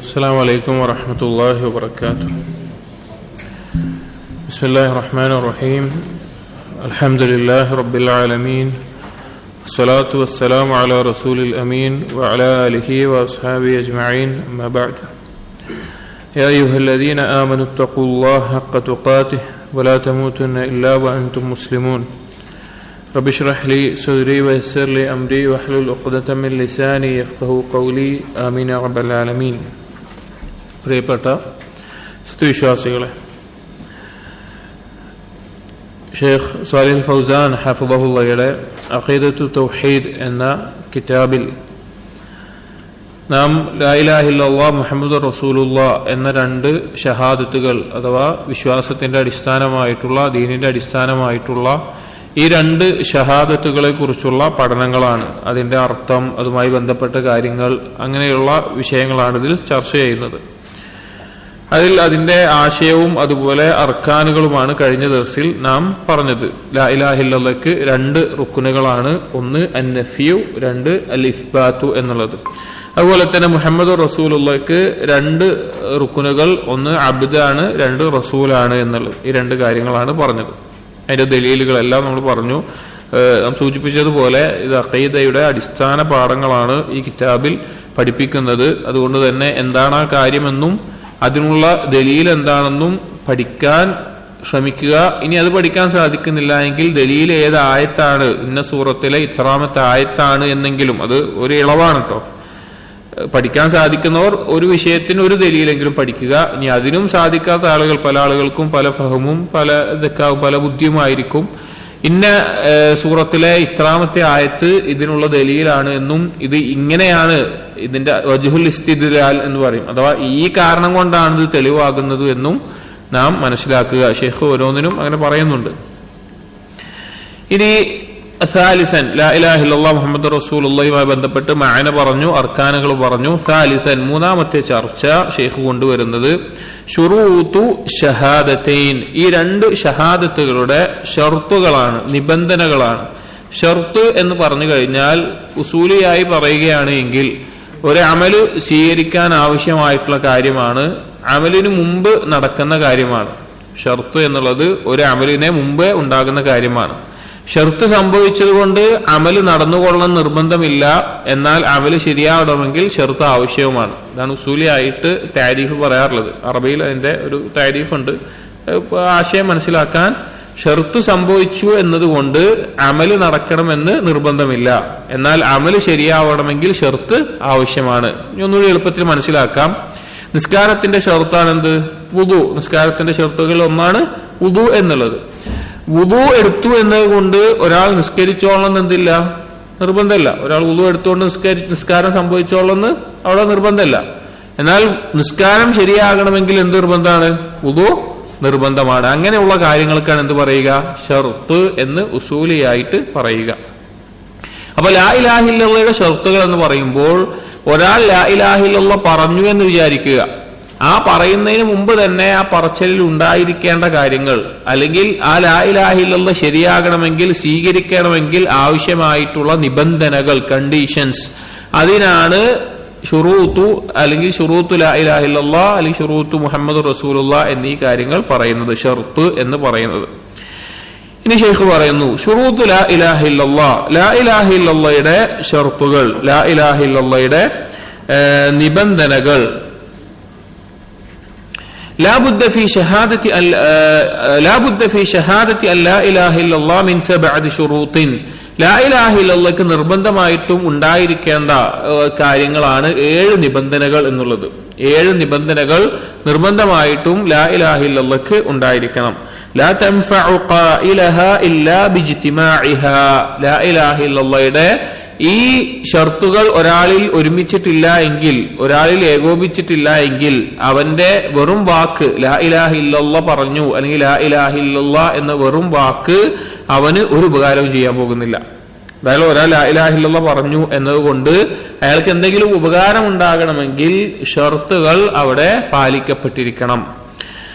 السلام عليكم ورحمة الله وبركاته. بسم الله الرحمن الرحيم. الحمد لله رب العالمين، الصلاة والسلام على رسول الأمين وعلى آله وأصحابه أجمعين، أما بعد. يا أيها الذين آمنوا اتقوا الله حق تقاته ولا تموتن إلا وأنتم مسلمون. رب اشرح لي صدري ويسر لي أمري واحلل عقدة من لساني يفقهوا قولي آمين يا رب العالمين. പ്രിയപ്പെട്ട സത്യവിശ്വാസികളെ, ഷെയ്ഖ് സാലിഹ് ഫൗസാൻ ഹഫിളഹുള്ളയുടെ അഖീദത്തു തൗഹീദ് എന്ന കിതാബിൽ നാം ലാ ഇലാഹ ഇല്ലല്ലാഹ് മുഹമ്മദുർ റസൂലുള്ളാഹ് എന്ന രണ്ട് ഷഹാദത്തുകൾ അഥവാ വിശ്വാസത്തിന്റെ അടിസ്ഥാനമായിട്ടുള്ള, ദീനിന്റെ അടിസ്ഥാനമായിട്ടുള്ള ഈ രണ്ട് ഷഹാദത്തുകളെ കുറിച്ചുള്ള പഠനങ്ങളാണ്. അതിന്റെ അർത്ഥം, അതുമായി ബന്ധപ്പെട്ട കാര്യങ്ങൾ, അങ്ങനെയുള്ള വിഷയങ്ങളാണ് ഇതിൽ ചർച്ച ചെയ്യുന്നത്. അതിൽ അതിന്റെ ആശയവും അതുപോലെ അർക്കാനുകളുമാണ് കഴിഞ്ഞ ദിവസത്തിൽ നാം പറഞ്ഞത്. ലാ ഇലാഹ ഇല്ലല്ലാഹ്ക്ക് രണ്ട് റുക്കുനുകളാണ്, ഒന്ന് അന്നഫിയു, രണ്ട് അൽ ഇസ്ബാത്തു എന്നുള്ളത്. അതുപോലെ തന്നെ മുഹമ്മദ് റസൂലുള്ളാഹിക്ക് രണ്ട് റുക്കുനുകൾ, ഒന്ന് അബ്ദാണ്, രണ്ട് റസൂലാണ് എന്നുള്ളത്. ഈ രണ്ട് കാര്യങ്ങളാണ് പറഞ്ഞത്. അതിന്റെ ദലീലുകളെല്ലാം നമ്മൾ പറഞ്ഞു. നാം സൂചിപ്പിച്ചതുപോലെ ഇത് അഖീദയുടെ അടിസ്ഥാന പാഠങ്ങളാണ് ഈ കിതാബിൽ പഠിപ്പിക്കുന്നത്. അതുകൊണ്ട് തന്നെ എന്താണ് ആ കാര്യമെന്നും അതിനുള്ള ദലീൽ എന്താണെന്നും പഠിക്കാൻ ശ്രമിക്കുക. ഇനി അത് പഠിക്കാൻ സാധിക്കുന്നില്ല എങ്കിൽ ദലീൽ ഏത് ആയത്താണ്, ഇന്ന സൂറത്തിലെ ഇത്രാമത്തെ ആയത്താണ് എന്നെങ്കിലും, അത് ഒരു ഇളവാണ് കേട്ടോ. പഠിക്കാൻ സാധിക്കുന്നവർ ഒരു വിഷയത്തിന് ഒരു ദലീലെങ്കിലും പഠിക്കുക. ഇനി അതിനും സാധിക്കാത്ത ആളുകൾ, പല ആളുകൾക്കും പല ഫഹമും പല ദക്കാവും പല ബുദ്ധിയുമായിരിക്കും. ഇന്ന സൂറത്തിലെ ഇത്രാമത്തെ ആയത്ത് ഇതിനുള്ള ദലീലാണ് എന്നും ഇത് ഇങ്ങനെയാണ്, ഇതിന്റെ വജ്ഹുൽ ഇസ്തിദ്ലാൽ എന്ന് പറയും, അഥവാ ഈ കാരണം കൊണ്ടാണ് ഇത് തെളിവാകുന്നത് എന്നും നാം മനസ്സിലാക്കുക. ഷെയ്ഖ് ഓരോന്നിനും അങ്ങനെ പറയുന്നുണ്ട്. ഇനി സാലിസൻ ലാ ഇലാഹ ഇല്ലല്ലാഹ് മുഹമ്മദ് റസൂലുള്ളാഹിയുമായി ബന്ധപ്പെട്ട് മഅന പറഞ്ഞു, അർക്കാനുകൾ പറഞ്ഞു. സാലിസൻ മൂന്നാമത്തെ ചർച്ച ഷെയ്ഖ് കൊണ്ടുവരുന്നത് ശുറൂതു ഷഹാദത്തൈൻ, ഈ രണ്ട് ഷഹാദത്തുകളുടെ ഷർത്തുകളാണ്, നിബന്ധനകളാണ്. ഷർത്ത് എന്ന് പറഞ്ഞു കഴിഞ്ഞാൽ ഉസൂലിയായി പറയുകയാണ് എങ്കിൽ ഒരു അമല് സ്വീകരിക്കാൻ ആവശ്യമായിട്ടുള്ള കാര്യമാണ്, അമലിന് മുമ്പ് നടക്കുന്ന കാര്യമാണ്. ഷർത്ത് എന്നുള്ളത് ഒരു അമലിനെ മുമ്പേ ഉണ്ടാകുന്ന കാര്യമാണ്. ഷർത്ത് സംഭവിച്ചതുകൊണ്ട് അമല് നടന്നുകൊള്ളണം നിർബന്ധമില്ല, എന്നാൽ അമല് ശരിയാവണമെങ്കിൽ ഷർത്ത് ആവശ്യവുമാണ്. ഇതാണ് ഉസൂലിയായിട്ട് താരീഫ് പറയാറുള്ളത്. അറബിയിൽ അതിന്റെ ഒരു താരീഫ് ഉണ്ട്. ആശയം മനസ്സിലാക്കാൻ, ഷർത്ത് സംഭവിച്ചു എന്നതുകൊണ്ട് അമല് നടക്കണമെന്ന് നിർബന്ധമില്ല, എന്നാൽ അമല് ശരിയാവണമെങ്കിൽ ഷർത്ത് ആവശ്യമാണ്. ഒന്നുകൂടി എളുപ്പത്തിൽ മനസ്സിലാക്കാം. നിസ്കാരത്തിന്റെ ഷർത്താണ് എന്ത്? വുദു. നിസ്കാരത്തിന്റെ ഷർത്തുകൾ ഒന്നാണ് വുദു എന്നുള്ളത്. വുദു എടുത്തു എന്നതുകൊണ്ട് ഒരാൾ നിസ്കരിച്ചോളണം എന്തില്ല, നിർബന്ധമില്ല. ഒരാൾ വുദു എടുത്തുകൊണ്ട് നിസ്കാരം സംഭവിച്ചോളന്ന് അവിടെ നിർബന്ധമില്ല. എന്നാൽ നിസ്കാരം ശരിയാകണമെങ്കിൽ എന്ത് നിർബന്ധമാണ്? വുദു നിർബന്ധമാണ്. അങ്ങനെയുള്ള കാര്യങ്ങൾക്കാണ് എന്ത് പറയുക? ഷർത്ത് എന്ന് ഉസൂലിയായിട്ട് പറയുക. അപ്പൊ ലാ ഇലാഹ ഇല്ലല്ലാഹയുടെ ഷർത്തുകൾ എന്ന് പറയുമ്പോൾ ഒരാൾ ലാ ഇലാഹ ഇല്ലല്ലാഹ് പറഞ്ഞു എന്ന് വിചാരിക്കുക. ആ പറയുന്നതിന് മുമ്പ് തന്നെ ആ പറച്ചിലിൽ ഉണ്ടായിരിക്കേണ്ട കാര്യങ്ങൾ, അല്ലെങ്കിൽ ആ ലാ ഇലാഹ ഇല്ലല്ലാഹ് ശരിയാകണമെങ്കിൽ, സ്വീകരിക്കണമെങ്കിൽ ആവശ്യമായിട്ടുള്ള നിബന്ധനകൾ, കണ്ടീഷൻസ്, അതിനാണ് ഷുറൂത്തു, അല്ലെങ്കിൽ ഷുറൂത്തു ലാ ഇലാഹ ഇല്ലല്ലാഹ്, അല്ലെങ്കിൽ ഷുറൂത്തു മുഹമ്മദ് റസൂലുള്ളാഹ് എന്നീ കാര്യങ്ങൾ പറയുന്നത്, ഷർത്ത് എന്ന് പറയുന്നത്. ഇനി ഷെയ്ഖ് പറയുന്നു ഷുറൂത്തു ലാ ഇലാഹ ഇല്ലല്ലാഹ്, ലാ ഇലാഹ ഇല്ലല്ലാഹയുടെ ഷർത്തുകൾ, ലാ ഇലാഹ ഇല്ലല്ലാഹയുടെ നിബന്ധനകൾ. لا بد في شهادة أن لا إله إلا الله من 7 شروط. ലാ ഇലാഹ ഇല്ലല്ലാഹ്ക്ക് നിർബന്ധമായിട്ടും ഉണ്ടായിരിക്കേണ്ട കാര്യങ്ങളാണ് 7 നിബന്ധനകൾ എന്നുള്ളത്. 7 നിബന്ധനകൾ നിർബന്ധമായിട്ടും ലാ ഇലാഹ ഇല്ലല്ലാഹ്ക്ക് ഉണ്ടായിരിക്കണം. ലാ തൻഫഉ ഖായിലഹാ ഇല്ലാ ബിജ്തിമാഇഹാ, ലാ ഇലാഹ ഇല്ലല്ലാഹയുടെ ഈ ഷർത്തുകൾ ഒരാളിൽ ഒരുമിച്ചിട്ടില്ല എങ്കിൽ, ഒരാളിൽ ഏകോപിച്ചിട്ടില്ല എങ്കിൽ, അവന്റെ വെറും വാക്ക് ലാ ഇലാഹ ഇല്ലല്ലാഹ് പറഞ്ഞു, അല്ലെങ്കിൽ ലാ ഇലാഹ ഇല്ലല്ലാഹ് എന്ന വെറും വാക്ക് അവന് ഒരു ഉപകാരവും ചെയ്യാൻ പോകുന്നില്ല. അതായത് ഒരാൾ ലാ ഇലാഹ ഇല്ലല്ലാഹ് പറഞ്ഞു എന്നതുകൊണ്ട് അയാൾക്ക് എന്തെങ്കിലും ഉപകാരം ഉണ്ടാകണമെങ്കിൽ ഷർത്തുകൾ അവിടെ പാലിക്കപ്പെട്ടിരിക്കണം.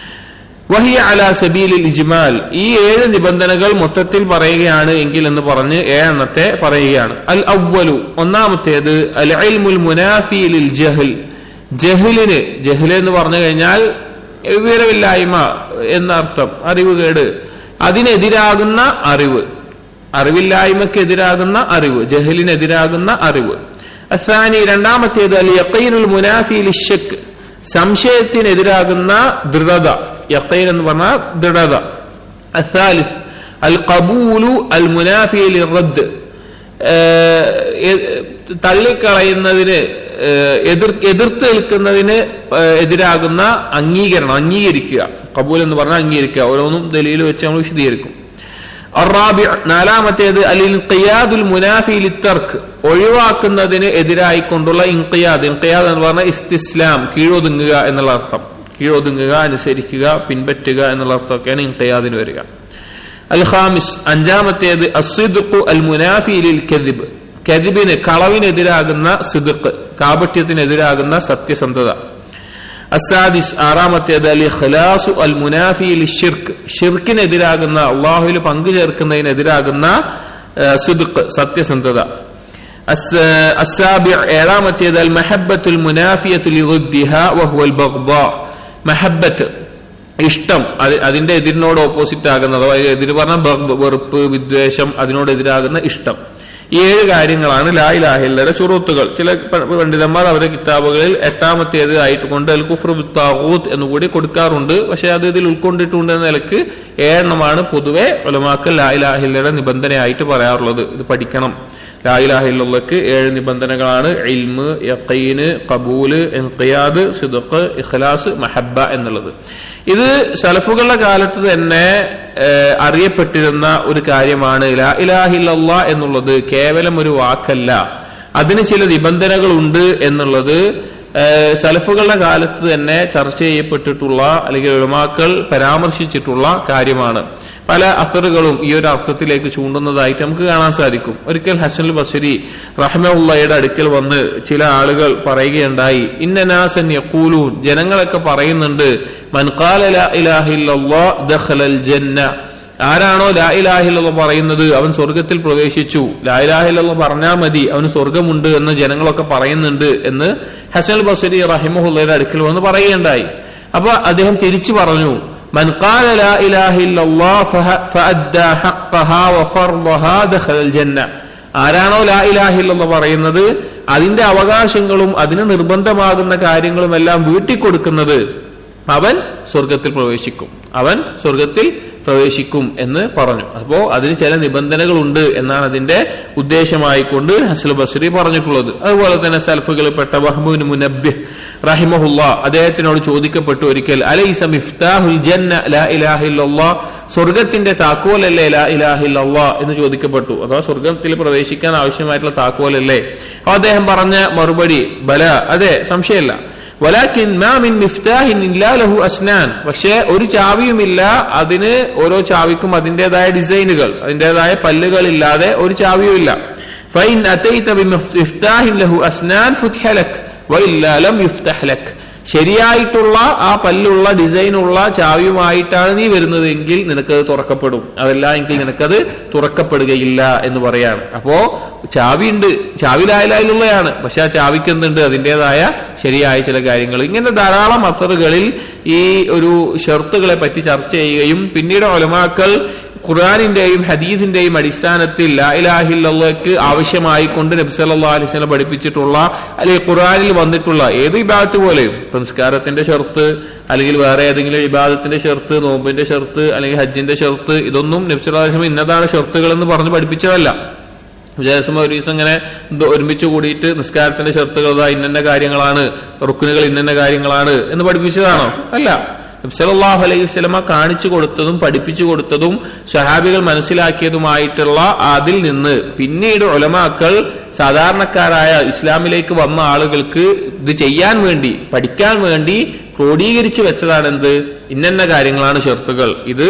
വഹിയ അലാ സബീലിൽ ഇജ്മാൽ, ഈ 7 നിബന്ധനകൾ മൊത്തത്തിൽ പറയുകയാണ് എങ്കിൽ എന്ന് പറഞ്ഞ് 7 പറയുകയാണ്. അൽ അവ്വലു, ഒന്നാമത്തേത് അൽ ഇൽമുൽ മുനാഫി ലിൽ ജഹൽ, ജഹ്ല് എന്ന് പറഞ്ഞു കഴിഞ്ഞാൽ വിവരമില്ലായ്മ എന്നർത്ഥം, അറിവുകേട്. അതിനെതിരാകുന്ന അറിവ്, അറിവില്ലായ്മക്കെതിരാകുന്ന അറിവ്, ജഹലിനെതിരാകുന്ന അറിവ്. അസാനി രണ്ടാമത്തേത് അൽ യഖീനുൽ മുനാഫി ലിശ്ശക്ക്, സംശയത്തിനെതിരാകുന്ന ദൃഢത. യഖീൻ എന്ന് പറഞ്ഞാൽ ദൃഢത. അസാലിസ് അൽ ഖബൂലു അൽ മുനാഫി ലിറദ്ദ്, തള്ളിക്കളയുന്നതിന് എതിർത്ത് നിൽക്കുന്നതിന് എതിരാകുന്ന അംഗീകരണം, അംഗീകരിക്കുക. കബൂൽ എന്ന് പറഞ്ഞാൽ അംഗീകരിക്കുക. ഓരോന്നും ദലീൽ വെച്ച് നമ്മൾ വിശദീകരിക്കും. നാലാമത്തേത് അൽ ഇൻഖിയാദുൽ മുനാഫി ലിത്തർക്ക്, ഒഴിവാക്കുന്നതിന് എതിരായിക്കൊണ്ടുള്ള ഇൻഖിയാദ്. ഇൻഖിയാദ് എന്ന് പറഞ്ഞാൽ ഇസ്തിസ്ലാം, കീഴൊതുങ്ങുക എന്നുള്ള അർത്ഥം. കീഴൊതുങ്ങുക, അനുസരിക്കുക, പിൻപറ്റുക എന്നുള്ള അർത്ഥമൊക്കെയാണ് ഇൻഖിയാദിന് വരിക. അൽ ഖാമിസ് അഞ്ചാമത്തേത് അസ്സിദ്ഖു അൽ മുനാഫി ലിൽ കദിബ്, കദിബിന് കളവിനെതിരാകുന്ന സിദ്ഖ്, കാപട്യത്തിനെതിരാകുന്ന സത്യസന്ധത. അസാദിസ് ആറാമത്തേത് അൽ ഇഖ്ലാസു അൽ മുനാഫി ലിശ്ശിർക്ക്, ഷിർക്കിനെതിരാകുന്ന, അല്ലാഹുവിൽ പങ്കു ചേർക്കുന്നതിനെതിരാകുന്ന സിദ്ഖ്, സത്യസന്ധത. അസ്സാബിഅ് ഏഴാമത്തേത് അൽ മഹബ്ബത്തുൽ മുനാഫിയത്തു ലിദ്ദിഹാ വഹുവൽ ബഗ്ദാ, മഹബ്ബത്ത് ഇഷ്ടം, അതിന്റെ എതിരിനോട് ഓപ്പോസിറ്റ് ആകുന്നത്, എതിര് പറഞ്ഞ വെറുപ്പ്, വിദ്വേഷം, അതിനോട് എതിരാകുന്ന ഇഷ്ടം. ഈ 7 കാര്യങ്ങളാണ് ലാ ഇലാഹ ഇല്ലയുടെ ശുറൂത്തുകൾ. ചില പണ്ഡിതന്മാർ അവരുടെ കിതാബുകളിൽ 8ാമത്തേത് ആയിട്ടുകൊണ്ട് അൽ കുഫ്റു ബിത്താഗൂത്ത് എന്നുകൂടി കൊടുക്കാറുണ്ട്. പക്ഷെ അത് ഇതിൽ ഉൾക്കൊണ്ടിട്ടുണ്ട് എന്ന നിലക്ക് 7 പൊതുവെ ഉലമാക്കൾ ലാ ഇലാഹ ഇല്ലയുടെ നിബന്ധനയായിട്ട് പറയാറുള്ളത്. ഇത് പഠിക്കണം. ലാ ഇലാഹ ഇല്ലല്ലാഹ്ക്ക് 7 നിബന്ധനകളാണ്: ഇൽമ്, യഖീന്, ഖബൂല്, ഇൻഖിയാദ്, സിദ്ഖ്, ഇഖ്ലാസ്, മഹബ്ബ എന്നുള്ളത്. ഇത് സലഫുകളുടെ കാലത്ത് തന്നെ അറിയപ്പെട്ടിരുന്ന ഒരു കാര്യമാണ്. ലാ ഇലാഹ ഇല്ലല്ലാഹ് എന്നുള്ളത് കേവലം ഒരു വാക്കല്ല, അതിന് ചില നിബന്ധനകളുണ്ട് എന്നുള്ളത് സലഫുകളുടെ കാലത്ത് തന്നെ ചർച്ച ചെയ്യപ്പെട്ടിട്ടുള്ള, അല്ലെങ്കിൽ ഉലമാക്കൾ പരാമർശിച്ചിട്ടുള്ള കാര്യമാണ്. പല അസറുകളും ഈ ഒരു അർത്ഥത്തിലേക്ക് ചൂണ്ടുന്നതായിട്ട് നമുക്ക് കാണാൻ സാധിക്കും. ഒരിക്കൽ ഹസനുൽ ബസ്രി റഹ്മത്തുള്ളാഹിയുടെ അടുക്കൽ വന്ന് ചില ആളുകൾ പറയുകയുണ്ടായി, ഇന്ന നാസൻ യഖൂലൂൻ, ജനങ്ങളൊക്കെ പറയുന്നുണ്ട്, മൻ ഖാല ലാ ഇലാഹ ഇല്ലല്ലാഹ് ദഖലൽ ജന്ന, ആരാണോ ലാ ഇലാഹ ഇല്ലല്ലാഹ് പറയുന്നത് അവൻ സ്വർഗത്തിൽ പ്രവേശിച്ചു, ലാ ഇലാഹ ഇല്ലല്ലാഹ് പറഞ്ഞാൽ മതി അവന് സ്വർഗമുണ്ട് എന്ന് ജനങ്ങളൊക്കെ പറയുന്നുണ്ട് എന്ന് ഹസനുൽ ബസ്രി റഹിമഹുള്ളാഹിയുടെ അടുക്കൽ വന്ന് പറയുകയുണ്ടായി. അപ്പൊ അദ്ദേഹം തിരിച്ചു പറഞ്ഞു, മൻ ഖാല ലാ ഇലാഹ ഇല്ലല്ലാഹ് ഫഅദ്ദാ ഹഖ്ഖഹാ വഫർദഹാ ദഖലൽ ജന്ന, ആരാണോ ലാ ഇലാഹ ഇല്ലല്ലാഹ് പറയുന്നത് അതിന്റെ അവകാശങ്ങളും അതിന് നിർബന്ധമാകുന്ന കാര്യങ്ങളും എല്ലാം വീട്ടിക്കൊടുക്കുന്നത് അവൻ സ്വർഗത്തിൽ പ്രവേശിക്കും, അവൻ സ്വർഗത്തിൽ പ്രവേശിക്കും എന്ന് പറഞ്ഞു. അപ്പോ അതിന് ചില നിബന്ധനകളുണ്ട് എന്നാണ് അതിന്റെ ഉദ്ദേശമായിക്കൊണ്ട് ഹസനുൽ ബസ്രി പറഞ്ഞിട്ടുള്ളത്. അതുപോലെ തന്നെ സലഫുകളിൽപ്പെട്ട വഹ്ബ് ഇബ്നു മുനബ്ബിഹ് റഹിമഹുല്ലാഹ്, അദ്ദേഹത്തിനോട് ചോദിക്കപ്പെട്ടു ഒരിക്കൽ, അലൈസ മിഫ്താഹുൽ ജന്ന ലാ ഇലാഹ ഇല്ലല്ലാഹ്, സ്വർഗത്തിന്റെ താക്കോലല്ലേ ലാ ഇലാഹ ഇല്ലല്ലാഹ് എന്ന് ചോദിക്കപ്പെട്ടു. അഥവാ സ്വർഗത്തിൽ പ്രവേശിക്കാൻ ആവശ്യമായിട്ടുള്ള താക്കോലല്ലേ? അദ്ദേഹം പറഞ്ഞ മറുപടി, ബല, അതെ, സംശയമില്ല. വലാകിൻ മാ മിൻ മിഫ്താഹിൻ ഇല്ലാ ലഹു അസ്നാൻ, പക്ഷേ ഒരു ചാവിയുമില്ല, അതിന് ഓരോ ചാവിക്കും അതിന്റേതായ ഡിസൈനുകൾ, അതിന്റേതായ പല്ലുകൾ ഇല്ലാതെ ഒരു ചാവിയുമില്ല. ഫൈൻ അതൈത ബിമിഫ്താഹിൻ ലഹു അസ്നാൻ ഫുത്ഹിഹ ലക് വഇല്ലാ ലം യുഫ്തഹ് ലക്, ശരിയായിട്ടുള്ള ആ പല്ലുള്ള ഡിസൈനുള്ള ചാവിയുമായിട്ടാണ് നീ വരുന്നതെങ്കിൽ നിനക്കത് തുറക്കപ്പെടും, അതല്ല എങ്കിൽ നിനക്കത് തുറക്കപ്പെടുകയില്ല എന്ന് പറയാണ്. അപ്പോ ചാവിയുണ്ട്, ചാവി ലാ ഇലാഹ ഇല്ലല്ലാഹയാണ്, പക്ഷെ ആ ചാവിക്ക് എന്തുണ്ട്? അതിന്റേതായ ശരിയായ ചില കാര്യങ്ങൾ. ഇങ്ങനെ ധാരാളം അസറുകളിൽ ഈ ഒരു ഷർത്തുകളെ പറ്റി ചർച്ച ചെയ്യുകയും പിന്നീട് ഉലമാക്കൾ ഖുർആനിന്റെയും ഹദീസിന്റെയും അടിസ്ഥാനത്തിൽ ലാ ഇലാഹ ഇല്ലല്ലാഹ്ക്ക് ആവശ്യമായിക്കൊണ്ട് നബി സല്ലല്ലാഹു അലൈഹി വസല്ലം പഠിപ്പിച്ചിട്ടുള്ള, അല്ലെങ്കിൽ ഖുർആനിൽ വന്നിട്ടുള്ള ഏത് ഇബാദത്ത് പോലെയും, നിസ്കാരത്തിന്റെ ഷർത്ത് അല്ലെങ്കിൽ വേറെ ഏതെങ്കിലും ഇബാദത്തിന്റെ ഷർത്ത്, നോമ്പിന്റെ ഷർത്ത് അല്ലെങ്കിൽ ഹജ്ജിന്റെ ഷർത്ത്, ഇതൊന്നും നബി സല്ലല്ലാഹു അലൈഹി വസല്ലം ഇന്നതാണ് ഷർത്തുകൾ എന്ന് പറഞ്ഞ് പഠിപ്പിച്ചതല്ല. വിജയസമ ഒരു ദിവസം ഇങ്ങനെ ഒരുമിച്ച് കൂടിയിട്ട് നിസ്കാരത്തിന്റെ ഷർത്തുകൾ ഇന്ന കാര്യങ്ങളാണ്, റുക്നുകൾ ഇന്ന കാര്യങ്ങളാണ് എന്ന് പഠിപ്പിച്ചതാണോ? അല്ല. നബി സല്ലല്ലാഹു അലൈഹി വസല്ലമ കാണിച്ചു കൊടുത്തതും പഠിപ്പിച്ചു കൊടുത്തതും സ്വഹാബികൾ മനസ്സിലാക്കിയതുമായിട്ടുള്ള അതിൽ നിന്ന് പിന്നീട് ഉലമാക്കൾ സാധാരണക്കാരായ ഇസ്ലാമിലേക്ക് വന്ന ആളുകൾക്ക് ഇത് ചെയ്യാൻ വേണ്ടി, പഠിക്കാൻ വേണ്ടി ക്രോഡീകരിച്ചു വെച്ചതാണ് എന്ത്? ഇന്ന കാര്യങ്ങളാണ് ഷർത്തുകൾ, ഇത്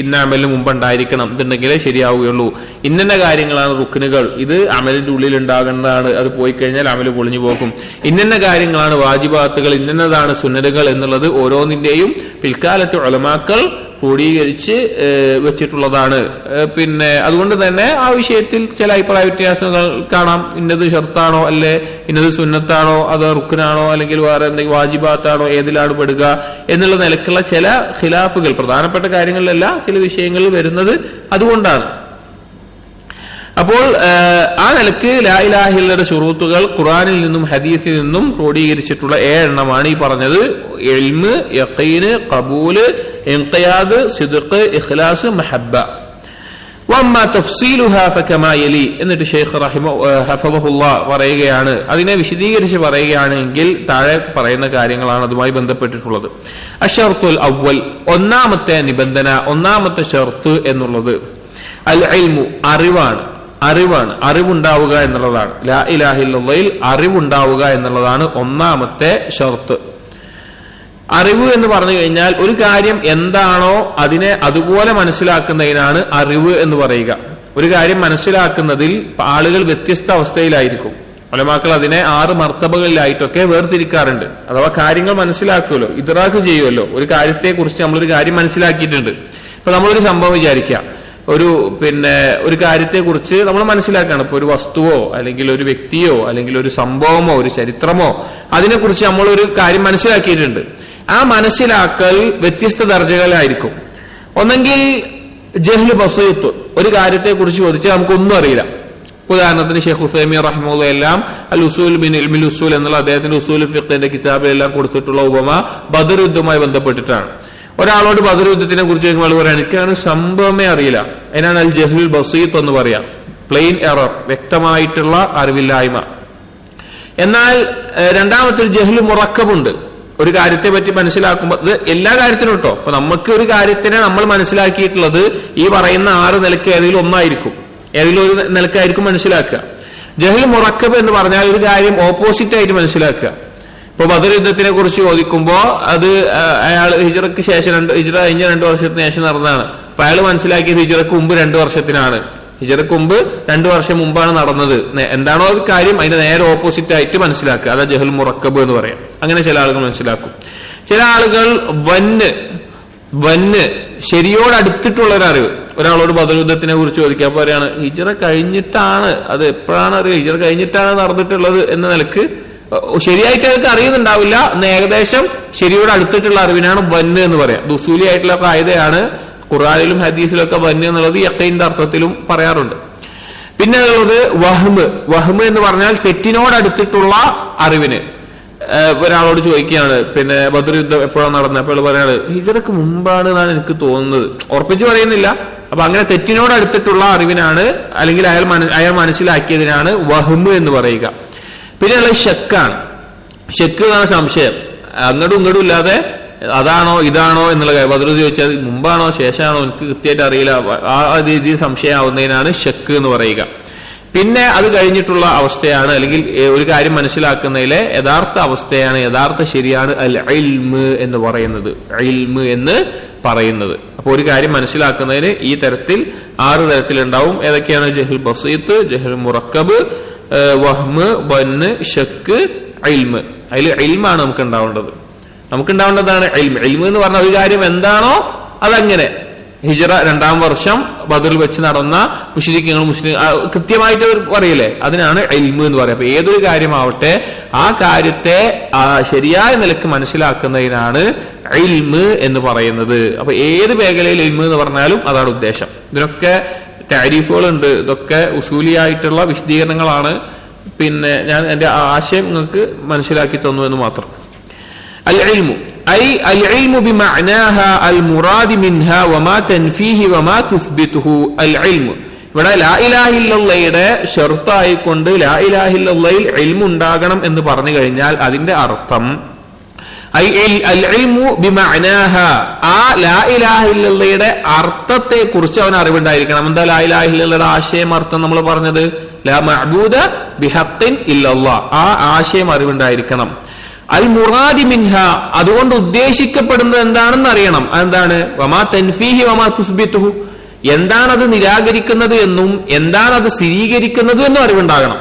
ഇന്ന അമലിന് മുമ്പ് ഉണ്ടായിരിക്കണം, ഇതുണ്ടെങ്കിലേ ശരിയാവുകയുള്ളൂ. ഇന്ന കാര്യങ്ങളാണ് റുക്നുകൾ, ഇത് അമലിന്റെ ഉള്ളിൽ ഉണ്ടാകുന്നതാണ്, അത് പോയി കഴിഞ്ഞാൽ അമല് പൊളിഞ്ഞു പോകും. ഇന്ന കാര്യങ്ങളാണ് വാജിബാത്തുകൾ, ഇന്നതാണ് സുന്നത്തുകൾ എന്നുള്ളത് ഓരോന്നിന്റെയും പിൽക്കാലത്ത് ഉലമാക്കൾ ക്രോഡീകരിച്ച് വെച്ചിട്ടുള്ളതാണ്. പിന്നെ അതുകൊണ്ട് തന്നെ ആ വിഷയത്തിൽ ചില അഭിപ്രായ വ്യത്യാസങ്ങൾ കാണാം. ഇന്നത് ഷർത്താണോ അല്ലെ ഇന്നത് സുന്നത്താണോ അതോ റുക്നാണോ അല്ലെങ്കിൽ വേറെ എന്തെങ്കിലും വാജിബാത്താണോ ഏതിലാണ് പെടുക എന്നുള്ള നിലക്കുള്ള ചില ഖിലാഫുകൾ പ്രധാനപ്പെട്ട കാര്യങ്ങളിലല്ല ചില വിഷയങ്ങളിൽ വരുന്നത് അതുകൊണ്ടാണ്. അപ്പോൾ ആ നിലക്ക് ലാ ഇലാഹ ഇല്ലയുടെ ശുറൂത്തുകൾ ഖുർആനിൽ നിന്നും ഹദീസിൽ നിന്നും ക്രോഡീകരിച്ചിട്ടുള്ള 7 എണ്ണമാണ് ഈ പറഞ്ഞത്. ഇൽമ്, യഖീന്, ഖബൂല്, ഇൻഖിയാദ്, സിദ്ഖ്, ഇഖ്ലാസ്, മഹബ്ബ. വമ്മാ തഫ്സീലുഹാ ഫകമാ യലി. എന്നിട്ട് ശൈഖ് ഹഫളഹുല്ലാഹ് പറയുകയാണ്, അതിനെ വിശദീകരിച്ച് പറയുകയാണെങ്കിൽ താഴെ പറയുന്ന കാര്യങ്ങളാണ് അതുമായി ബന്ധപ്പെട്ടിട്ടുള്ളത്. അശ്ശർത്തുൽ അവ്വൽ, ഒന്നാമത്തെ നിബന്ധന, ഒന്നാമത്തെ ഷർത്ത് എന്നുള്ളത് അൽ ഇൽമു, അറിവുണ്ടാവുക എന്നുള്ളതാണ്. ലാ ഇലാഹ ഇല്ലല്ലാഹയിൽ അറിവുണ്ടാവുക എന്നുള്ളതാണ് ഒന്നാമത്തെ ഷർത്ത്. അറിവ് എന്ന് പറഞ്ഞു കഴിഞ്ഞാൽ ഒരു കാര്യം എന്താണോ അതിനെ അതുപോലെ മനസ്സിലാക്കുന്നതിനാണ് അറിവ് എന്ന് പറയുക. ഒരു കാര്യം മനസ്സിലാക്കുന്നതിൽ ആളുകൾ വ്യത്യസ്ത അവസ്ഥയിലായിരിക്കും. ഉലമാക്കൾ അതിനെ 6 മർത്തബകളിലായിട്ടൊക്കെ വേർതിരിക്കാറുണ്ട്. അഥവാ കാര്യങ്ങൾ മനസ്സിലാക്കുമല്ലോ, ഇദ്റാഖ് ചെയ്യുമല്ലോ. ഒരു കാര്യത്തെ കുറിച്ച് നമ്മളൊരു കാര്യം മനസ്സിലാക്കിയിട്ടുണ്ട്. ഇപ്പൊ നമ്മളൊരു സംഭവം വിചാരിക്കാം, ഒരു കാര്യത്തെ കുറിച്ച് നമ്മൾ മനസ്സിലാക്കുകയാണ്. ഇപ്പൊ ഒരു വസ്തുവോ അല്ലെങ്കിൽ ഒരു വ്യക്തിയോ അല്ലെങ്കിൽ ഒരു സംഭവമോ ഒരു ചരിത്രമോ അതിനെക്കുറിച്ച് നമ്മളൊരു കാര്യം മനസ്സിലാക്കിയിട്ടുണ്ട്. ആ മനസ്സിലാക്കൽ വ്യത്യസ്ത ദർജകളിലായിരിക്കും. ഒന്നെങ്കിൽ ജഹ്ല് ബസീത്ത്, ഒരു കാര്യത്തെ കുറിച്ച് ചോദിച്ചാൽ നമുക്കൊന്നും അറിയില്ല. ഉദാഹരണത്തിന് ഷെയ്ഖ് ഉസൈമീൻ റഹിമഹുല്ലാഹ് എല്ലാം അൽ ഉസൂൽ മിൻ ഇൽമിൽ ഉസൂൽ എന്നുള്ള അദ്ദേഹത്തിന്റെ ഉസൂൽ ഫിഖ്ഹിന്റെ കിതാബിലെല്ലാം കൊടുത്തിട്ടുള്ള ഉപമ ബദർ യുദ്ധവുമായി ബന്ധപ്പെട്ടിട്ടാണ്. ഒരാളോട് ബദർ യുദ്ധത്തിനെ കുറിച്ച് ചോദിക്കുമ്പോൾ പറയാം എനിക്കാണ് സംഭവമേ അറിയില്ല. അതിനാണ് അൽ ജഹ്ലുൽ ബസീത്ത് എന്ന് പറയാം. പ്ലെയിൻ എറർ, വ്യക്തമായിട്ടുള്ള അറിവില്ലായ്മ. എന്നാൽ രണ്ടാമത്തെ ഒരു ജഹ്ലു മുറക്കബുണ്ട്. ഒരു കാര്യത്തെ പറ്റി മനസ്സിലാക്കുമ്പോൾ ഇത് എല്ലാ കാര്യത്തിനും കേട്ടോ. അപ്പൊ നമുക്ക് ഒരു കാര്യത്തിനെ നമ്മൾ മനസ്സിലാക്കിയിട്ടുള്ളത് ഈ പറയുന്ന 6 നിലക്ക് ഏതെങ്കിലും ഒന്നായിരിക്കും, ഏതെങ്കിലും ഒരു നിലക്കായിരിക്കും മനസ്സിലാക്കുക. ജഹ്ലു മുറക്കബ് എന്ന് പറഞ്ഞാൽ ഒരു കാര്യം ഓപ്പോസിറ്റ് ആയിട്ട് മനസ്സിലാക്കുക. ഇപ്പൊ ബദർ യുദ്ധത്തിനെ കുറിച്ച് ചോദിക്കുമ്പോ അത് അയാൾ ഹിജ്റക്ക് ശേഷം ഹിജ്റ കഴിഞ്ഞ 2 വർഷത്തിന് ശേഷം നടന്നതാണ്. അപ്പൊ അയാൾ മനസ്സിലാക്കിയത് ഹിജ്റക്ക് മുമ്പ് 2 വർഷത്തിനാണ്. ഹിജ്റക്ക് മുമ്പ് 2 വർഷം മുമ്പാണ് നടന്നത്. എന്താണോ ഒരു കാര്യം അതിന്റെ നേരെ ഓപ്പോസിറ്റ് ആയിട്ട് മനസ്സിലാക്കുക. അതാ ജഹ്ൽ മുറക്കബ് എന്ന് പറയാം. അങ്ങനെ ചില ആളുകൾ മനസ്സിലാക്കും. ചില ആളുകൾ വന്ന് ശരിയോടടുത്തിട്ടുള്ള ഒരു അറിവ്. ഒരാളോട് ബദർ യുദ്ധത്തിനെ കുറിച്ച് ചോദിക്കാൻ പറയാണ് ഹിജ്റ കഴിഞ്ഞിട്ടാണ്, അത് എപ്പോഴാണ് അറിയുക, ഹിജ്റ കഴിഞ്ഞിട്ടാണ് നടന്നിട്ടുള്ളത് എന്ന നിലക്ക് ശരിയായിട്ട് അവർക്ക് അറിയുന്നുണ്ടാവില്ല. ഏകദേശം ശരിയോട് അടുത്തിട്ടുള്ള അറിവിനാണ് വന്ന് എന്ന് പറയാം. ദുസൂലി ആയിട്ടുള്ള കായികയാണ്. ഖുർആനിലും ഹദീസിലും ഒക്കെ വന്ന് എന്നുള്ളത് യഖീന്റെ അർത്ഥത്തിലും പറയാറുണ്ട്. പിന്നെ ഉള്ളത് വഹ്മ് എന്ന് പറഞ്ഞാൽ തെറ്റിനോടടുത്തിട്ടുള്ള അറിവിന്. ഒരാളോട് ചോദിക്കുകയാണ് ബദർ യുദ്ധം എപ്പോഴാണ് നടന്നത്, അപ്പോൾ പറയാണ് ഹിജ്റക്ക് മുമ്പാണ് എന്നാണ് എനിക്ക് തോന്നുന്നത്, ഉറപ്പിച്ച് പറയുന്നില്ല. അപ്പൊ അങ്ങനെ തെറ്റിനോടടുത്തിട്ടുള്ള അറിവിനാണ് അല്ലെങ്കിൽ അയാൾ മനസ്സിലാക്കിയതിനാണ് വഹ്മ് എന്ന് പറയുക. പിന്നെയുള്ളത് ഷക്കാണ്. ഷക്ക് എന്നാണ് സംശയം, അങ്ങോട്ടും ഇങ്ങോട്ടും ഇല്ലാതെ അതാണോ ഇതാണോ എന്നുള്ള കാര്യം. ബദർ ചോദിച്ചാൽ മുമ്പാണോ ശേഷമാണോ എനിക്ക് കൃത്യമായിട്ട് അറിയില്ല, ആ രീതിയിൽ സംശയമാവുന്നതിനാണ് ഷക്ക് എന്ന് പറയുക. പിന്നെ അത് കഴിഞ്ഞിട്ടുള്ള അവസ്ഥയാണ് അല്ലെങ്കിൽ ഒരു കാര്യം മനസ്സിലാക്കുന്നതിലെ യഥാർത്ഥ അവസ്ഥയാണ്, യഥാർത്ഥ ശരിയാണ് അൽ ഇൽമ് എന്ന് പറയുന്നത്. അപ്പൊ ഒരു കാര്യം മനസ്സിലാക്കുന്നതിന് ഈ തരത്തിൽ 6 തരത്തിലുണ്ടാവും. ഏതൊക്കെയാണ്? ജഹ്ൽ ബസീത്ത്, ജഹ്ൽ മുറക്കബ്, വഹ്മ്, വന്ന്, ഷക്ക്, ഇൽമ്. അതിൽ ഇൽമാണ് നമുക്കുണ്ടാവേണ്ടതാണ് ഇൽമ്. ഇൽമ് എന്ന് പറഞ്ഞ ഒരു കാര്യം എന്താണോ അതങ്ങനെ. ഹിജ്റ 2-ാം വർഷം ബദറിൽ വെച്ച് നടന്ന മുശ്രിക്കുകൾ കൃത്യമായിട്ട് പറയില്ലേ, അതിനാണ് ഇൽമ് എന്ന് പറയുക. അപ്പൊ ഏതൊരു കാര്യമാവട്ടെ ആ കാര്യത്തെ ശരിയായ നിലക്ക് മനസ്സിലാക്കുന്നതിനാണ് ഇൽമ് എന്ന് പറയുന്നത്. അപ്പൊ ഏത് മേഖലയിൽ ഇൽമ് എന്ന് പറഞ്ഞാലും അതാണ് ഉദ്ദേശം. ഇതിനൊക്കെ താരീഫുകളുണ്ട്. ഇതൊക്കെ ഉസൂലിയായിട്ടുള്ള വിശദീകരണങ്ങളാണ്. ഞാൻ എന്റെ ആശയം നിങ്ങൾക്ക് മനസ്സിലാക്കി തന്നു എന്ന് മാത്രം. അൽ ഇൽമു അൽ ഇൽമു ബിമഅനാഹാ അൽ മുറാദി മിൻഹാ വമാ തൻഫീഹി വമാ തുസ്ബിതുഹു. അൽ ഇൽമു ഇവിടെ ലാ ഇലാഹ ഇല്ലല്ലാഹയുടെ ഷർത്തായിക്കൊണ്ട് ലാ ഇലാഹ ഇല്ലല്ലാഹയിൽ ഇൽമു ഉണ്ടാകണം എന്ന് പറഞ്ഞു കഴിഞ്ഞാൽ അതിന്റെ അർത്ഥം അൽ ഇൽമു ബിമഅനാഹാ, ആ ലാ ഇലാഹ ഇല്ലല്ലാഹയുടെ അർത്ഥത്തെ കുറിച്ച് അവൻ അറിവുണ്ടായിരിക്കണം. എന്താ ലാ ഇലാഹ ഇല്ലല്ലാഹയുടെ ആശയം, അർത്ഥം നമ്മൾ പറഞ്ഞത്? ലാ മഅബൂദ ബിഹഖ്ഖിൻ ഇല്ലല്ലാഹ്. ആ ആശയം അറിവുണ്ടായിരിക്കണം. അൽ മുറാദി മിൻഹ, അതുകൊണ്ട് ഉദ്ദേശിക്കപ്പെടുന്നത് എന്താണെന്ന് അറിയണം. എന്താണ്? വമാ തൻഫീഹി വമാ തുസ്ബിതുഹു, എന്താണത് നിരാകരിക്കുന്നത് എന്നും എന്താണത് സ്ഥിരീകരിക്കുന്നത് എന്നും അറിവുണ്ടാകണം.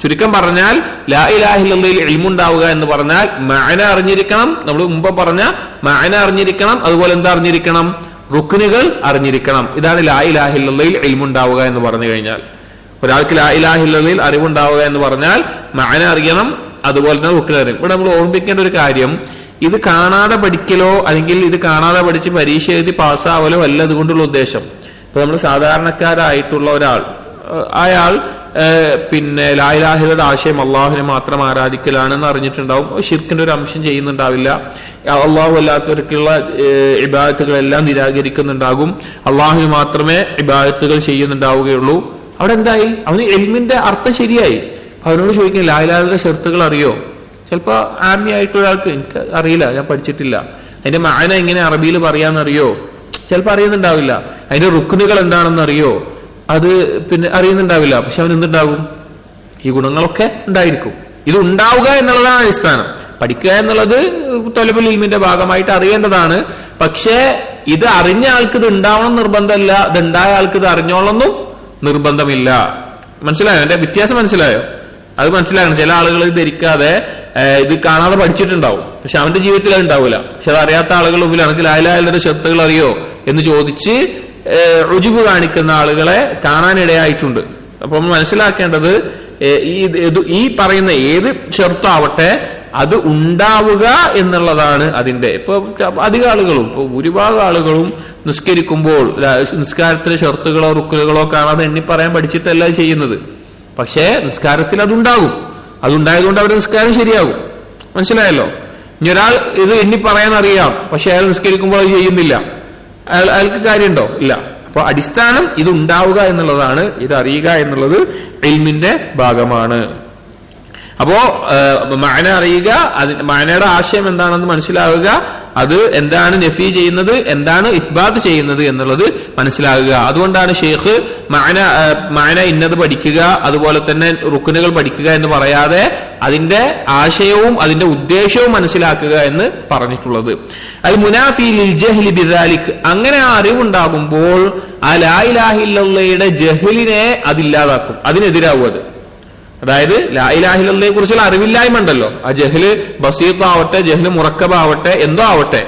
ചുരുക്കം പറഞ്ഞാൽ ലാ ഇലാഹ ഇല്ലല്ലാഹയിൽ ഇൽമുണ്ടാവുക എന്ന് പറഞ്ഞാൽ മഅന അറിഞ്ഞിരിക്കണം. നമ്മൾ മുമ്പ് പറഞ്ഞ മഅന അറിഞ്ഞിരിക്കണം. അതുപോലെ എന്താ അറിഞ്ഞിരിക്കണം? റുക്നുകൾ അറിഞ്ഞിരിക്കണം. ഇതാണ് ലാ ഇലാഹ ഇല്ലല്ലാഹിൽ ഇൽമുണ്ടാവുക എന്ന് പറഞ്ഞു കഴിഞ്ഞാൽ. ഒരാൾക്ക് ലാ ഇലാഹ ഇല്ലല്ലാഹിൽ അറിവുണ്ടാവുക എന്ന് പറഞ്ഞാൽ മഅന അറിയണം, അതുപോലെ തന്നെ റുക്ൻ അറിയണം. ഇവിടെ നമ്മൾ ഓർമ്മിക്കേണ്ട ഒരു കാര്യം, ഇത് കാണാതെ പഠിക്കലോ അല്ലെങ്കിൽ ഇത് കാണാതെ പഠിച്ച് പരീക്ഷ എഴുതി പാസ്സാവലോ അല്ല അതുകൊണ്ടുള്ള ഉദ്ദേശം. ഇപ്പൊ നമ്മൾ സാധാരണക്കാരായിട്ടുള്ള ഒരാൾ, അയാൾ ലാ ഇലാഹ ഇല്ലല്ലാഹുടെ ആശയം അള്ളാഹുവിനെ മാത്രം ആരാധിക്കലാണെന്ന് അറിഞ്ഞിട്ടുണ്ടാവും, ഷിർക്കിന്റെ ഒരു അംശം ചെയ്യുന്നുണ്ടാവില്ല, അള്ളാഹു അല്ലാത്തവർക്കുള്ള ഇബാദത്തുകളെല്ലാം നിരാകരിക്കുന്നുണ്ടാകും, അള്ളാഹുവിന് മാത്രമേ ഇബാദത്തുകൾ ചെയ്യുന്നുണ്ടാവുകയുള്ളൂ. അവിടെ എന്തായി? അവന് ഇൽമിന്റെ അർത്ഥം ശരിയായി. അവനോട് ചോദിക്കും ലാ ഇലാഹ ഇല്ലല്ലാഹുടെ ഷർത്തുകൾ അറിയോ? ചിലപ്പോ ആത്മീയായിട്ടുള്ള ഒരാൾക്ക് എനിക്ക് അറിയില്ല, ഞാൻ പഠിച്ചിട്ടില്ല, അതിന്റെ മഅന എങ്ങനെ അറബിയിൽ പറയാന്നറിയോ? ചിലപ്പോ അറിയുന്നുണ്ടാവില്ല. അതിന്റെ റുക്നുകൾ എന്താണെന്ന് അറിയോ? അത് പിന്നെ അറിയുന്നുണ്ടാവില്ല. പക്ഷെ അവൻ എന്തുണ്ടാകും? ഈ ഗുണങ്ങളൊക്കെ ഉണ്ടായിരിക്കും. ഇത് ഉണ്ടാവുക എന്നുള്ളതാണ് അടിസ്ഥാനം. പഠിക്കുക എന്നുള്ളത് തൊലബുൽ ഇൽമിന്റെ ഭാഗമായിട്ട് അറിയേണ്ടതാണ്. പക്ഷേ ഇത് അറിഞ്ഞ ആൾക്ക് ഇത് ഉണ്ടാവണം നിർബന്ധമില്ല, ഇത് ഉണ്ടായ ആൾക്ക് ഇത് അറിഞ്ഞോളൊന്നും നിർബന്ധമില്ല. മനസ്സിലായോ? എന്റെ വ്യത്യാസം മനസ്സിലായോ? അത് മനസ്സിലാക്കണം. ചില ആളുകൾ ഇത് ധരിക്കാതെ ഇത് കാണാതെ പഠിച്ചിട്ടുണ്ടാവും, പക്ഷെ അവന്റെ ജീവിതത്തിൽ അത് ഉണ്ടാവില്ല. പക്ഷെ അത് അറിയാത്ത ആളുകളുടെ മുമ്പിലാണെങ്കിൽ ലാ ഇലാഹ ഇല്ലല്ലാഹുടെ ഷർത്തുകൾ അറിയോ എന്ന് ചോദിച്ച് റുജുബ് കാണിക്കുന്ന ആളുകളെ കാണാനിടയായിട്ടുണ്ട്. അപ്പൊ നമ്മൾ മനസ്സിലാക്കേണ്ടത് ഈ പറയുന്ന ഏത് ഷർത്താവട്ടെ അത് ഉണ്ടാവുക എന്നുള്ളതാണ് അതിന്റെ. ഇപ്പൊ അധിക ആളുകളും, ഇപ്പൊ ഭൂരിഭാഗം ആളുകളും നിസ്കരിക്കുമ്പോൾ നിസ്കാരത്തിലെ ഷർത്തുകളോ റുക്കുകളോ കാണാതെ എണ്ണി പറയാൻ പഠിച്ചിട്ടല്ല ചെയ്യുന്നത്. പക്ഷേ നിസ്കാരത്തിൽ അതുണ്ടാകും. അതുണ്ടായതുകൊണ്ട് അവരുടെ നിസ്കാരം ശരിയാകും. മനസ്സിലായല്ലോ? ഇനി ഒരാൾ ഇത് എണ്ണി പറയാൻ അറിയാം, പക്ഷെ അയാൾ നിസ്കരിക്കുമ്പോൾ അത് ചെയ്യുന്നില്ല, അയാൾക്ക് കാര്യമുണ്ടോ? ഇല്ല. അപ്പൊ അടിസ്ഥാനം ഇത് ഉണ്ടാവുക എന്നുള്ളതാണ്, ഇത് അറിയുക എന്നുള്ളത് ഇൽമിന്റെ ഭാഗമാണ്. അപ്പോ മഅന അറിയുക, മഅനയുടെ ആശയം എന്താണെന്ന് മനസ്സിലാവുക, അത് എന്താണ് നഫി ചെയ്യുന്നത്, എന്താണ് ഇസ്ബാത്ത് ചെയ്യുന്നത് എന്നുള്ളത് മനസ്സിലാകുക. അതുകൊണ്ടാണ് ഷെയ്ഖ് മഅന ഇന്നത് പഠിക്കുക, അതുപോലെ തന്നെ റുക്നുകൾ പഠിക്കുക എന്ന് പറയാതെ അതിന്റെ ആശയവും അതിന്റെ ഉദ്ദേശവും മനസ്സിലാക്കുക എന്ന് പറഞ്ഞിട്ടുള്ളത്. അൽ മുനാഫി ലിൽ ജഹ്ലി ബിദാലിക്, അങ്ങനെ ആ അറിവുണ്ടാകുമ്പോൾ ആ ലാ ഇലാഹ ഇല്ലല്ലാഹയുടെ ജഹ്ലിനെ അതില്ലാതാക്കും, അതിനെതിരാവും അത്. അതായത് ലാ ഇലാഹ ഇല്ലല്ലാഹയെ കുറിച്ചുള്ള അറിവില്ലായ്മ ഉണ്ടല്ലോ, ആ ജഹ്ല് ബസീത്ത് ആവട്ടെ, ജഹ്ല് മുറക്കബാവട്ടെ, എന്തോ ആവട്ടെ,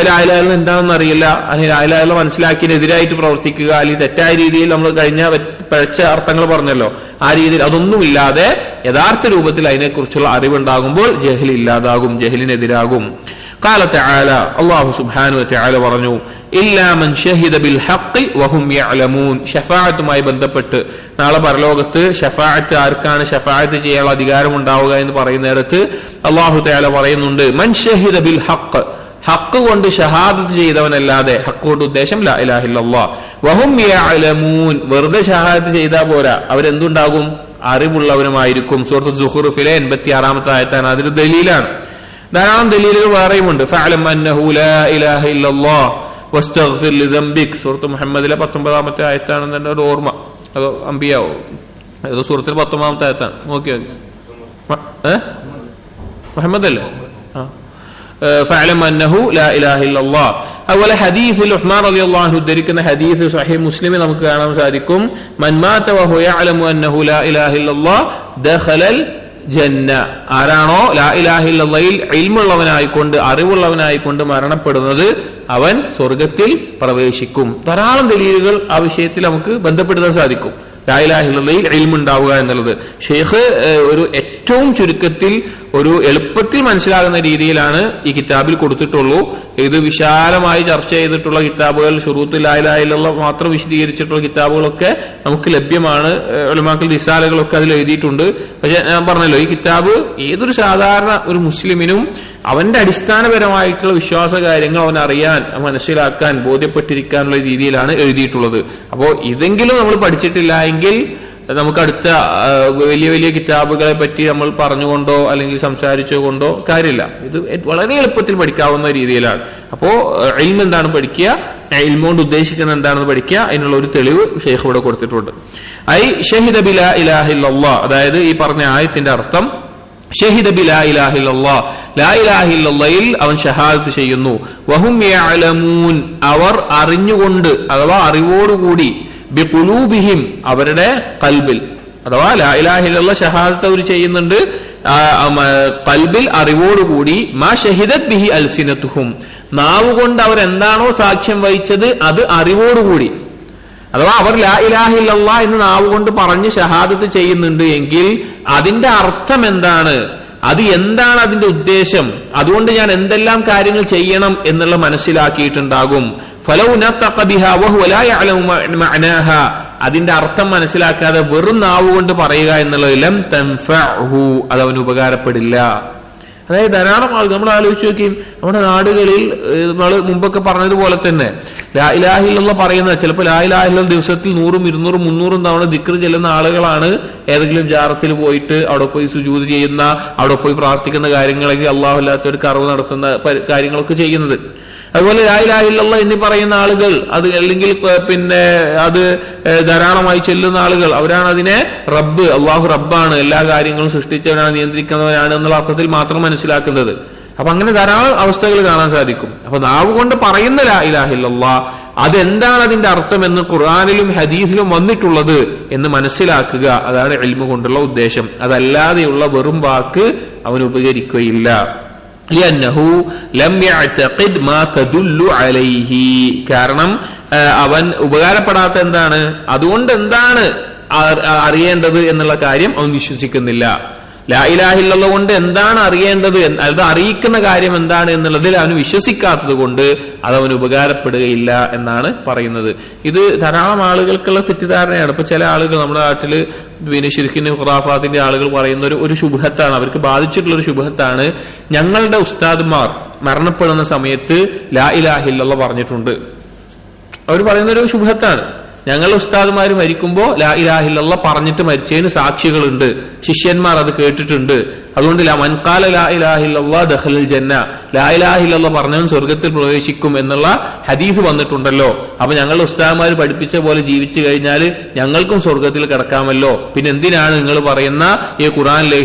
ലാ ഇലാഹ ഇല്ലല്ലാഹ് എന്താണെന്ന് അറിയില്ല, അല്ലെങ്കിൽ ലാ ഇലാഹ ഇല്ലല്ലാഹ് മനസ്സിലാക്കിയതിനെതിരായിട്ട് പ്രവർത്തിക്കുക, അല്ലെങ്കിൽ തെറ്റായ രീതിയിൽ നമ്മൾ കഴിഞ്ഞ പിഴച്ച അർത്ഥങ്ങൾ പറഞ്ഞല്ലോ, ആ രീതിയിൽ അതൊന്നുമില്ലാതെ യഥാർത്ഥ രൂപത്തിൽ അതിനെക്കുറിച്ചുള്ള അറിവുണ്ടാകുമ്പോൾ ജഹ്ൽ ഇല്ലാതാകും, ജഹ്ലിനെതിരാകും. قال تعالى, അല്ലാഹു സുബ്ഹാനഹു വ തആല പറഞ്ഞു, ഇല്ലാ മൻ ഷഹിദ ബിൽ ഹഖ് വഹും യഅലമൂൻ. ശഫാഅത്തുമായി ബന്ധപ്പെട്ട് നാളെ പരലോകത്ത് ഷഫാഅത്ത് ആർക്കാണ് ഷഫാഅത്ത് ചെയ്യാനുള്ള അധികാരം ഉണ്ടാവുക എന്ന് പറയുന്നിടത്ത് അല്ലാഹു തആല പറയുന്നുണ്ട്, മൻ ഷഹിദ ബിൽ ഹഖ്, ഹഖ് കൊണ്ട് ഷഹാദത്ത് ചെയ്തവനല്ലാതെ, ഹഖ് കൊണ്ട് ഉദ്ദേശം ലാ ഇലാഹ ഇല്ലല്ലാഹ്, വഹും യഅലമൂൻ, വെറുതെ ഷഹാദത്ത് ചെയ്താൽ പോരാ, അവരെന്തുണ്ടാകും? അറിവുള്ളവരുമായിരിക്കും. സൂറത്തുൽ സുഖ്റൂഫിലെ 86-ാമത്തെ ആയത്താണ് അതിന് ദലീലാണ്. ധാരാളം ദലീലുകൾ വേറെയുമുണ്ട്. ഫഅലം അന്നഹു ലാ ഇലാഹ ഇല്ലല്ലാഹ് വസ്തഗ്ഫിർ ലിദംബിക്, സൂറത്ത് മുഹമ്മദിലെ 19-ാമത്തെ ആയത്താണെന്ന് എന്റെ ഒരു ഓർമ്മ. അതോ അംബിയാവോ ഏതോ സൂറത്തിൽ 19-ാമത്തെ ആയത്താണ്, നോക്കിയാൽ മുഹമ്മദ് അല്ലേ? ഫഅലം അന്നഹു ലാ ഇലാഹ ഇല്ലല്ലാഹ്. അതുപോലെ ഹദീസിൽ ഉസ്മാൻ റളിയല്ലാഹു അൻഹു ഉദ്ധരിക്കുന്ന ഹദീസ് സ്വഹീഹ് മുസ്ലിമിൽ നമുക്ക് കാണാൻ സാധിക്കും, മൻ മാത വഹു യഅലമു അന്നഹു ലാ ഇലാഹ ഇല്ലല്ലാഹ് ദഖലൽ ജന്ന. ആരാണോ ലാ ഇലാഹ ഇല്ലല്ലാഹിൽ ഇൽമുള്ളവനായിക്കൊണ്ട്, അറിവുള്ളവനായിക്കൊണ്ട് മരണപ്പെടുന്നത്, അവൻ സ്വർഗത്തിൽ പ്രവേശിക്കും. ധാരാളം ദലീലുകൾ ആ വിഷയത്തിൽ നമുക്ക് ബന്ധപ്പെടുത്താൻ സാധിക്കും. ലാ ഇലാഹ ഇല്ലല്ലാഹിൽ ഇൽമുണ്ടാവുക എന്നുള്ളത് ഷെയ്ഖ് ഒരു ഏറ്റവും ചുരുക്കത്തിൽ ഒരു എളുപ്പത്തിൽ മനസ്സിലാകുന്ന രീതിയിലാണ് ഈ കിതാബിൽ കൊടുത്തിട്ടുള്ളൂ. ഇത് വിശാലമായി ചർച്ച ചെയ്തിട്ടുള്ള കിതാബുകൾ, ശുറൂത്ത് ലാ ഇലാഹ ഇല്ലല്ലാഹ് മാത്രം വിശദീകരിച്ചിട്ടുള്ള കിതാബുകളൊക്കെ നമുക്ക് ലഭ്യമാണ്. ഉലമാക്കൾ റിസാലകളൊക്കെ അതിൽ എഴുതിയിട്ടുണ്ട്. പക്ഷെ ഞാൻ പറഞ്ഞല്ലോ, ഈ കിതാബ് ഏതൊരു സാധാരണ ഒരു മുസ്ലിമിനും അവന്റെ അടിസ്ഥാനപരമായിട്ടുള്ള വിശ്വാസ കാര്യങ്ങൾ അവൻ അറിയാൻ, മനസ്സിലാക്കാൻ, ബോധ്യപ്പെട്ടിരിക്കാനുള്ള രീതിയിലാണ് എഴുതിയിട്ടുള്ളത്. അപ്പോൾ ഇതെങ്കിലും നമ്മൾ പഠിച്ചിട്ടില്ല എങ്കിൽ നമുക്ക് അടുത്ത വലിയ വലിയ കിതാബുകളെ പറ്റി നമ്മൾ പറഞ്ഞുകൊണ്ടോ അല്ലെങ്കിൽ സംസാരിച്ചുകൊണ്ടോ കാര്യമില്ല. ഇത് വളരെ എളുപ്പത്തിൽ പഠിക്കാവുന്ന രീതിയിലാണ്. അപ്പോ ഇൽമ് എന്താണ് പഠിക്കുക, ഇൽമ കൊണ്ട് ഉദ്ദേശിക്കുന്നത് എന്താണെന്ന് പഠിക്കുക, അതിനുള്ള ഒരു തെളിവ് ഷെയ്ഖ് ഇവിടെ കൊടുത്തിട്ടുണ്ട്. ഐ ഷഹിദ ബിലാ ഇലാഹ ഇല്ലല്ലാഹ്, അതായത് ഈ പറഞ്ഞ ആയത്തിന്റെ അർത്ഥം ഷഹിദ ബിലാ ഇലാഹ ഇല്ലല്ലാഹ്, ലാ ഇലാഹ ഇല്ലല്ലാഹിൽ അവൻ ഷഹാദത്ത് ചെയ്യുന്നു. വഹും യഅലമൂൻ, അവർ അറിഞ്ഞുകൊണ്ട് അഥവാ അറിവോടുകൂടി, ബിഖുലൂബിഹിം അവരുടെ ഖൽബിൽ, അഥവാ ലാ ഇലാഹ ഇല്ലല്ലാഹ് ഷഹാദത്ത് അവർ ചെയ്യുന്നുണ്ട്, ഖൽബിൽ അറിവോടുകൂടി മാ ഷഹിദത് ബിഹി അൽസിനതുഹും, നാവ് കൊണ്ട് അവർ എന്താണോ സാക്ഷ്യം വഹിച്ചത് അത് അറിവോടുകൂടി. അഥവാ അവർ ലാ ഇലാഹ ഇല്ലല്ലാഹ് എന്ന് നാവ് കൊണ്ട് പറഞ്ഞ് ഷഹാദത്ത് ചെയ്യുന്നുണ്ട് എങ്കിൽ അതിന്റെ അർത്ഥം എന്താണ്, അത് എന്താണ് അതിന്റെ ഉദ്ദേശം, അതുകൊണ്ട് ഞാൻ എന്തെല്ലാം കാര്യങ്ങൾ ചെയ്യണം എന്നുള്ള മനസ്സിലാക്കിയിട്ടുണ്ടാകും. ഫലൗ നതഖ ബിഹാ വഹുവ ലാ യഅലമു മഅനാഹാ, അതിന്റെ അർത്ഥം മനസ്സിലാക്കാതെ വെറും നാവ് കൊണ്ട് പറയുക എന്നുള്ളത് ലം തൻഫഉഹു, അത് അവന് ഉപകാരപ്പെടില്ല. അതായത് ധാരാളം ആളുകൾ, നമ്മൾ ആലോചിച്ച് നോക്കിയും നമ്മുടെ നാടുകളിൽ നമ്മൾ മുമ്പൊക്കെ പറഞ്ഞതുപോലെ തന്നെ ലാ ഇലാഹ ഇല്ലല്ലാഹ് പറയുന്ന, ചിലപ്പോൾ ലാ ഇലാഹ ഇല്ലല്ലാഹ് ദിവസത്തിൽ 100, 200, 300 തവണ ദിക്ർ ചെല്ലുന്ന ആളുകളാണ് ഏതെങ്കിലും ജാറത്തിൽ പോയിട്ട് അവിടെ പോയി സുജൂദ് ചെയ്യുന്ന, അവിടെ പോയി പ്രാർത്ഥിക്കുന്ന കാര്യങ്ങളെങ്കിൽ അള്ളാഹു അല്ലാത്തവർക്ക് അറിവ് നടത്തുന്ന കാര്യങ്ങളൊക്കെ ചെയ്യുന്നത്. അതുപോലെ ലാ ഇലാഹ ഇല്ലല്ലാഹ് എന്ന് പറയുന്ന ആളുകൾ, അത് അല്ലെങ്കിൽ പിന്നെ അത് ധാരാളമായി ചെല്ലുന്ന ആളുകൾ, അവരാണ് അതിനെ റബ്ബ്, അള്ളാഹു റബ്ബാണ്, എല്ലാ കാര്യങ്ങളും സൃഷ്ടിച്ചവനാണ്, നിയന്ത്രിക്കുന്നവനാണ് എന്നുള്ള അർത്ഥത്തിൽ മാത്രം മനസ്സിലാക്കുന്നത്. അപ്പൊ അങ്ങനെ ധാരാളം അവസ്ഥകൾ കാണാൻ സാധിക്കും. അപ്പൊ നാവ് കൊണ്ട് പറയുന്ന ലാ ഇലാഹ ഇല്ലല്ലാഹ് അതെന്താണ് അതിന്റെ അർത്ഥം എന്ന് ഖുർആനിലും ഹദീസിലും വന്നിട്ടുള്ളത് എന്ന് മനസ്സിലാക്കുക, അതാണ് ഇൽമു കൊണ്ടുള്ള ഉദ്ദേശം. അതല്ലാതെയുള്ള വെറും വാക്ക് അവന് ഉപകരിക്കുകയില്ല. കാരണം അവൻ ഉപകാരപ്പെടാത്ത എന്താണ്, അതുകൊണ്ട് എന്താണ് അറിയേണ്ടത് എന്നുള്ള കാര്യം അവൻ വിശ്വസിക്കുന്നില്ല. ലാ ഇലാഹ ഇല്ലല്ലാഹ് കൊണ്ട് എന്താണ് അറിയേണ്ടത്, അത് അറിയിക്കുന്ന കാര്യം എന്താണ് എന്നുള്ളതിൽ അവന് വിശ്വസിക്കാത്തത് കൊണ്ട് അതവന് ഉപകാരപ്പെടുകയില്ല എന്നാണ് പറയുന്നത്. ഇത് ധാരാളം ആളുകൾക്കുള്ള തെറ്റിദ്ധാരണയാണ്. ഇപ്പൊ ചില ആളുകൾ നമ്മുടെ നാട്ടില് പിന്നെ ശിർക്കിന്റെ ഖുറാഫാത്തിന്റെ ആളുകൾ പറയുന്ന ഒരു ശുഭത്താണ്, അവർക്ക് ബാധിച്ചിട്ടുള്ള ഒരു ശുഭത്താണ്, ഞങ്ങളുടെ ഉസ്താദ്മാർ മരണപ്പെടുന്ന സമയത്ത് ലാ ഇലാഹ ഇല്ലല്ലാഹ് പറഞ്ഞിട്ടുണ്ട്. അവർ പറയുന്ന ഒരു ശുഭത്താണ്, ഞങ്ങളുടെ ഉസ്താദ്മാര് മരിക്കുമ്പോ ലാ ഇലാഹ ഇല്ലല്ലാഹ് പറഞ്ഞിട്ട് മരിച്ചതിന് സാക്ഷികളുണ്ട്, ശിഷ്യന്മാർ അത് കേട്ടിട്ടുണ്ട്. അതുകൊണ്ട് മൻ ഖാല ലാ ഇലാഹ ഇല്ലല്ലാഹ് ദഖലൽ ജന്ന, ലാ ഇലാഹ ഇല്ലല്ലാഹ് പറഞ്ഞവൻ സ്വർഗത്തിൽ പ്രവേശിക്കും എന്നുള്ള ഹദീസ് വന്നിട്ടുണ്ടല്ലോ. അപ്പൊ ഞങ്ങളുടെ ഉസ്താദ്മാർ പഠിപ്പിച്ച പോലെ ജീവിച്ചു കഴിഞ്ഞാൽ ഞങ്ങൾക്കും സ്വർഗത്തിൽ കിടക്കാമല്ലോ. പിന്നെ എന്തിനാണ് നിങ്ങൾ പറയുന്ന ഈ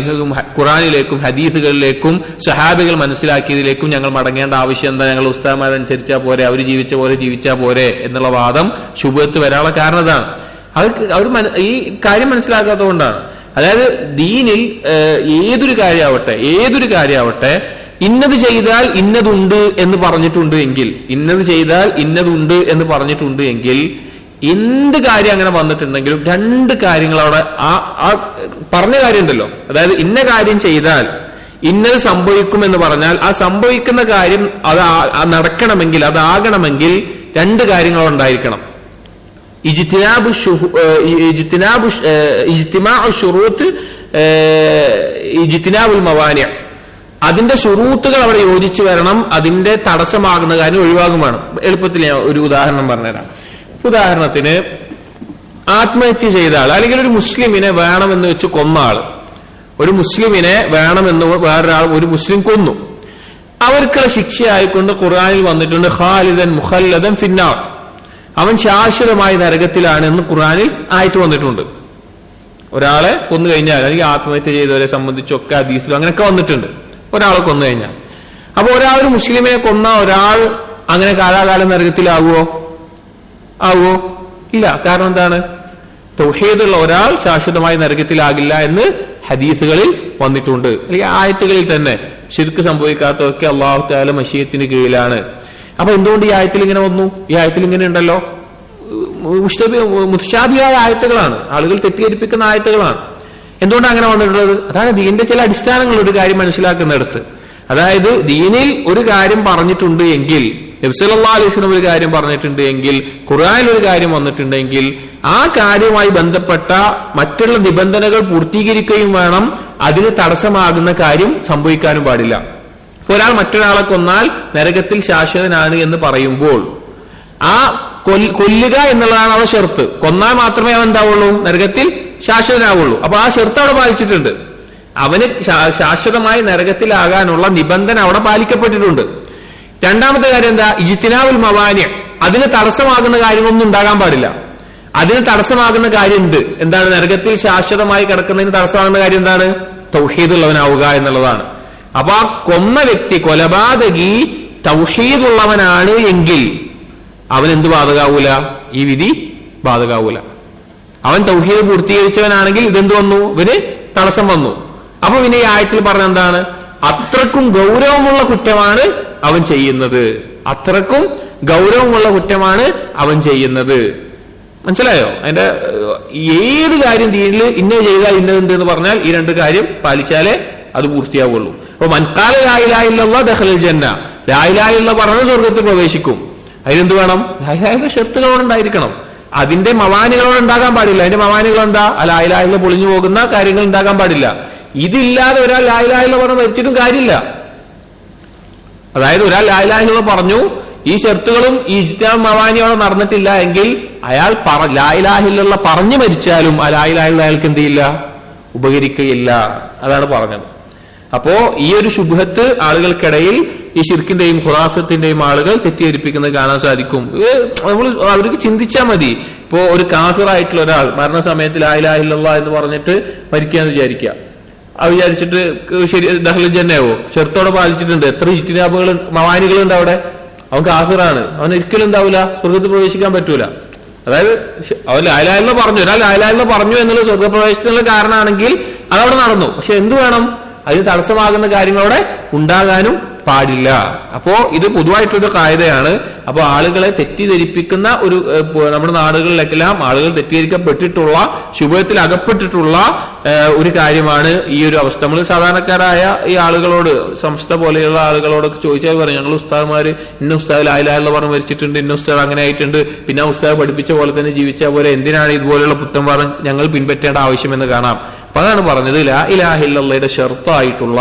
ഖുറാനിലേക്കും ഹദീസുകളിലേക്കും സഹാബികൾ മനസ്സിലാക്കിയതിലേക്കും ഞങ്ങൾ മടങ്ങേണ്ട ആവശ്യം എന്താ, ഞങ്ങൾ ഉസ്താദ്മാരനുസരിച്ചാ പോരെ, അവർ ജീവിച്ച പോലെ ജീവിച്ചാ പോരെ എന്നുള്ള വാദം ശുഭത്ത് വരാനുള്ള കാരണം അതാണ്. അവർ ഈ കാര്യം മനസ്സിലാക്കാത്തതുകൊണ്ടാണ്. അതായത് ദീനിൽ ഏതൊരു കാര്യമാവട്ടെ ഇന്നത് ചെയ്താൽ ഇന്നതുണ്ട് എന്ന് പറഞ്ഞിട്ടുണ്ട് എങ്കിൽ, എന്ത് കാര്യം അങ്ങനെ വന്നിട്ടുണ്ടെങ്കിലും രണ്ട് കാര്യങ്ങൾ അവിടെ ആ പറഞ്ഞ കാര്യം ഉണ്ടല്ലോ. അതായത് ഇന്ന കാര്യം ചെയ്താൽ ഇന്നത് സംഭവിക്കുമെന്ന് പറഞ്ഞാൽ ആ സംഭവിക്കുന്ന കാര്യം അത് നടക്കണമെങ്കിൽ, അതാകണമെങ്കിൽ രണ്ട് കാര്യങ്ങൾ ഉണ്ടായിരിക്കണം. അതിന്റെ ശുറൂത്തുകൾ അവിടെ യോജിച്ചു വരണം, അതിന്റെ തടസ്സമാകുന്ന കാര്യം ഒഴിവാകും വേണം. എളുപ്പത്തിൽ ഞാൻ ഒരു ഉദാഹരണം പറഞ്ഞുതരാം. ഉദാഹരണത്തിന് ആത്മഹത്യ ചെയ്ത ആൾ, അല്ലെങ്കിൽ ഒരു മുസ്ലിമിനെ വേണമെന്ന് വെച്ച് കൊന്ന ആള്, ഒരു മുസ്ലിമിനെ വേണമെന്ന് വേറൊരാൾ ഒരു മുസ്ലിം കൊന്നു, അവർക്കുള്ള ശിക്ഷയായിക്കൊണ്ട് ഖുർആനിൽ വന്നിട്ടുണ്ട് ഖാലിദൻ മുഖല്ലദൻ ഫിന്നാർ, അവൻ ശാശ്വതമായി നരകത്തിലാണ് എന്ന് ഖുർആനിൽ ആയത്ത് വന്നിട്ടുണ്ട്. ഒരാളെ കൊന്നു കഴിഞ്ഞാൽ, അല്ലെങ്കിൽ ആത്മഹത്യ ചെയ്തവരെ സംബന്ധിച്ചൊക്കെ ഹദീസിലും അങ്ങനെയൊക്കെ വന്നിട്ടുണ്ട്, ഒരാളെ കൊന്നു കഴിഞ്ഞാൽ. അപ്പൊ ഒരു മുസ്ലിമിനെ കൊന്ന ഒരാൾ അങ്ങനെ കാലാകാലം നരകത്തിലാകുവോ? ഇല്ല. കാരണം എന്താണ്? തൗഹീദുള്ള ഒരാൾ ശാശ്വതമായി നരകത്തിലാകില്ല എന്ന് ഹദീസുകളിൽ വന്നിട്ടുണ്ട്, അല്ലെങ്കിൽ ആയത്തുകളിൽ തന്നെ. ശിർക്ക് സംഭവിക്കാത്തതൊക്കെ അല്ലാഹു തആല മശീയത്തിന് കീഴിലാണ്. അപ്പൊ എന്തുകൊണ്ട് ഈ ആയത്തിൽ ഇങ്ങനെ വന്നു? ഈ ആയത്തിൽ ഇങ്ങനെ ഉണ്ടല്ലോ, മുതശാബിഹായ ആയത്തുകളാണ്, ആളുകൾ തെറ്റിദ്ധരിപ്പിക്കുന്ന ആയത്തുകളാണ്. എന്തുകൊണ്ടാണ് അങ്ങനെ വന്നിട്ടുള്ളത്? അതാണ് ദീനിന്റെ ചില അടിസ്ഥാനങ്ങൾ ഒരു കാര്യം മനസ്സിലാക്കുന്നിടത്ത്. അതായത് ദീനിൽ ഒരു കാര്യം പറഞ്ഞിട്ടുണ്ട് എങ്കിൽ, നബി സല്ലല്ലാഹു അലൈഹി വസല്ലം ഒരു കാര്യം പറഞ്ഞിട്ടുണ്ട് എങ്കിൽ, ഖുർആനിൽ ഒരു കാര്യം വന്നിട്ടുണ്ടെങ്കിൽ, ആ കാര്യവുമായി ബന്ധപ്പെട്ട മറ്റുള്ള നിബന്ധനകൾ പൂർത്തീകരിക്കുകയും വേണം, അതിന് തടസ്സമാകുന്ന കാര്യം സംഭവിക്കാനും പാടില്ല. ഒരാൾ മറ്റൊരാളെ കൊന്നാൽ നരകത്തിൽ ശാശ്വതനാണ് എന്ന് പറയുമ്പോൾ ആ കൊല്ലുക എന്നുള്ളതാണ് അവ ഷർത്ത്. കൊന്നാൽ മാത്രമേ അവൻ എന്താവുള്ളൂ? നരകത്തിൽ ശാശ്വതനാവുള്ളൂ. അപ്പൊ ആ ഷർത്ത് അവിടെ പാലിച്ചിട്ടുണ്ട്. അവന് ശാശ്വതമായി നരകത്തിലാകാനുള്ള നിബന്ധന അവിടെ പാലിക്കപ്പെട്ടിട്ടുണ്ട്. രണ്ടാമത്തെ കാര്യം എന്താ? ഇജ്തിനാബുൽ മവാനി, അതിന് തടസ്സമാകുന്ന കാര്യങ്ങളൊന്നും ഉണ്ടാകാൻ പാടില്ല. അതിന് തടസ്സമാകുന്ന കാര്യമുണ്ട്. എന്താണ്? നരകത്തിൽ ശാശ്വതമായി കിടക്കുന്നതിന് തടസ്സമാകുന്ന കാര്യം എന്താണ്? തൗഹീദുള്ളവനാവുക എന്നുള്ളതാണ്. അപ്പൊ ആ കൊന്ന വ്യക്തി, കൊലപാതകി തൗഹീദുള്ളവനാണ് എങ്കിൽ അവൻ എന്ത് ബാധകാവൂല? ഈ വിധി ബാധകാവൂല. അവൻ തൗഹീദ് പൂർത്തീകരിച്ചവനാണെങ്കിൽ ഇതെന്ത് വന്നു? ഇവന് തടസ്സം വന്നു. അപ്പൊ പിന്നെ ഈ ആയത്തിൽ പറഞ്ഞ എന്താണ്? അത്രക്കും ഗൗരവമുള്ള കുറ്റമാണ് അവൻ ചെയ്യുന്നത്, അത്രക്കും ഗൗരവമുള്ള കുറ്റമാണ് അവൻ ചെയ്യുന്നത്. മനസ്സിലായോ? അതിന്റെ ഏത് കാര്യം ദീനിൽ ഇന്നത് ചെയ്താൽ ഇന്നതുണ്ട് എന്ന് പറഞ്ഞാൽ ഈ രണ്ട് കാര്യം പാലിച്ചാലേ അത് പൂർത്തിയാവുള്ളൂ. അപ്പൊ മൻഖാല ലാ ഇലാഹ ഇല്ലല്ലാഹ് ദഖലൽ ജന്ന, ലാ ഇലാഹ ഇല്ലല്ലാഹ് പറഞ്ഞ സ്വർഗത്തിൽ പ്രവേശിക്കും. അതിനെന്ത് വേണം? ലാ ഇലാഹ ഇല്ലല്ലാഹ് ഷർത്തുകളോടുണ്ടായിരിക്കണം. അതിന്റെ മവാനികളോട് ഉണ്ടാകാൻ പാടില്ല. അതിന്റെ മവാനികൾ എന്താ? ലാ ഇലാഹ ഇല്ലല്ലാഹ് പൊളിഞ്ഞു പോകുന്ന കാര്യങ്ങൾ ഉണ്ടാകാൻ പാടില്ല. ഇതില്ലാതെ ഒരാൾ ലാ ഇലാഹ ഇല്ലല്ലാഹ് പറഞ്ഞ് മരിച്ചിട്ടും കാര്യമില്ല. അതായത് ഒരാൾ ലാ ഇലാഹ ഇല്ലല്ലാഹ് പറഞ്ഞു, ഈ ഷർത്തുകളും ഈ ഇജ്തിഹാദ് മവാനിയോടെ നടന്നിട്ടില്ല എങ്കിൽ അയാൾ ലാ ഇലാഹ ഇല്ലല്ലാഹ് പറഞ്ഞു മരിച്ചാലും ആ ലാ ഇലാഹ ഇല്ലല്ലാഹ് അയാൾക്ക് എന്ത് ചെയ്യില്ല? ഉപകരിക്കുകയില്ല. അതാണ് പറഞ്ഞത്. അപ്പോ ഈ ഒരു ശുബ്ഹത്ത് ആളുകൾക്കിടയിൽ ഈ ശിർക്കിന്റെയും ഖുറാഫത്തിന്റെയും ആളുകൾ തെറ്റിദ്ധരിപ്പിക്കുന്നത് കാണാൻ സാധിക്കും. നമ്മൾ അവർക്ക് ചിന്തിച്ചാൽ മതി. ഇപ്പോ ഒരു കാഫിറായിട്ടുള്ള ഒരാൾ മരണസമയത്ത് ലാ ഇലാഹ ഇല്ലല്ലാഹ് എന്ന് പറഞ്ഞിട്ട് മരിക്കാന്ന് വിചാരിക്കുക. അത് വിചാരിച്ചിട്ട് ശരി ദഖ്ലുൽ ജന്നയാവോ? ഷർത്തോടെ പാലിച്ചിട്ടുണ്ട്. എത്ര ഇജ്തിഹാദുകൾ മവാനികളുണ്ട് അവിടെ. അവൻ കാഫിറാണ്, അവൻ ഒരിക്കലും എന്താവൂല? സ്വർഗത്തിൽ പ്രവേശിക്കാൻ പറ്റൂല. അതായത് അവൻ ലാ ഇലാഹ ഇല്ലല്ലാഹ് പറഞ്ഞു, ഒരാൾ ലാ ഇലാഹ ഇല്ലല്ലാഹ് പറഞ്ഞു എന്നുള്ള സ്വർഗപ്രവേശനത്തിനുള്ള കാരണമാണെങ്കിൽ അതവിടെ നടന്നു. പക്ഷെ എന്ത് വേണം? അതിന് തടസ്സമാകുന്ന കാര്യങ്ങളവിടെ ഉണ്ടാകാനും പാടില്ല. അപ്പോ ഇത് പൊതുവായിട്ടൊരു കായികയാണ്. അപ്പൊ ആളുകളെ തെറ്റിദ്ധരിപ്പിക്കുന്ന ഒരു നമ്മുടെ നാടുകളിലെല്ലാം ആളുകൾ തെറ്റിദ്ധരിക്കപ്പെട്ടിട്ടുള്ള ശുഭത്തിൽ അകപ്പെട്ടിട്ടുള്ള ഒരു കാര്യമാണ് ഈ ഒരു അവസ്ഥ. നമ്മൾ സാധാരണക്കാരായ ഈ ആളുകളോട്, സംസ്ഥ പോലെയുള്ള ആളുകളോടൊക്കെ ചോദിച്ചാൽ പറയും, ഞങ്ങൾ ഉസ്താദ്മാര് ഇന്ന ഉസ്താദ് ലാ ഇലാഹ ഇല്ലല്ലാഹ് പറഞ്ഞ് മരിച്ചിട്ടുണ്ട്, ഇന്ന ഉസ്താദ് അങ്ങനെ ആയിട്ടുണ്ട്, പിന്നെ ആ ഉസ്താദ് പഠിപ്പിച്ച പോലെ തന്നെ ജീവിച്ച പോലെ എന്തിനാണ് ഇതുപോലെയുള്ള പുത്തം പറഞ്ഞ് ഞങ്ങൾ പിൻപറ്റേണ്ട ആവശ്യമെന്ന് കാണാം. അപ്പൊ അതാണ് പറഞ്ഞത് ലാ ഇലാഹ ഇല്ലല്ലാഹയുടെ ഷർത്തായിട്ടുള്ള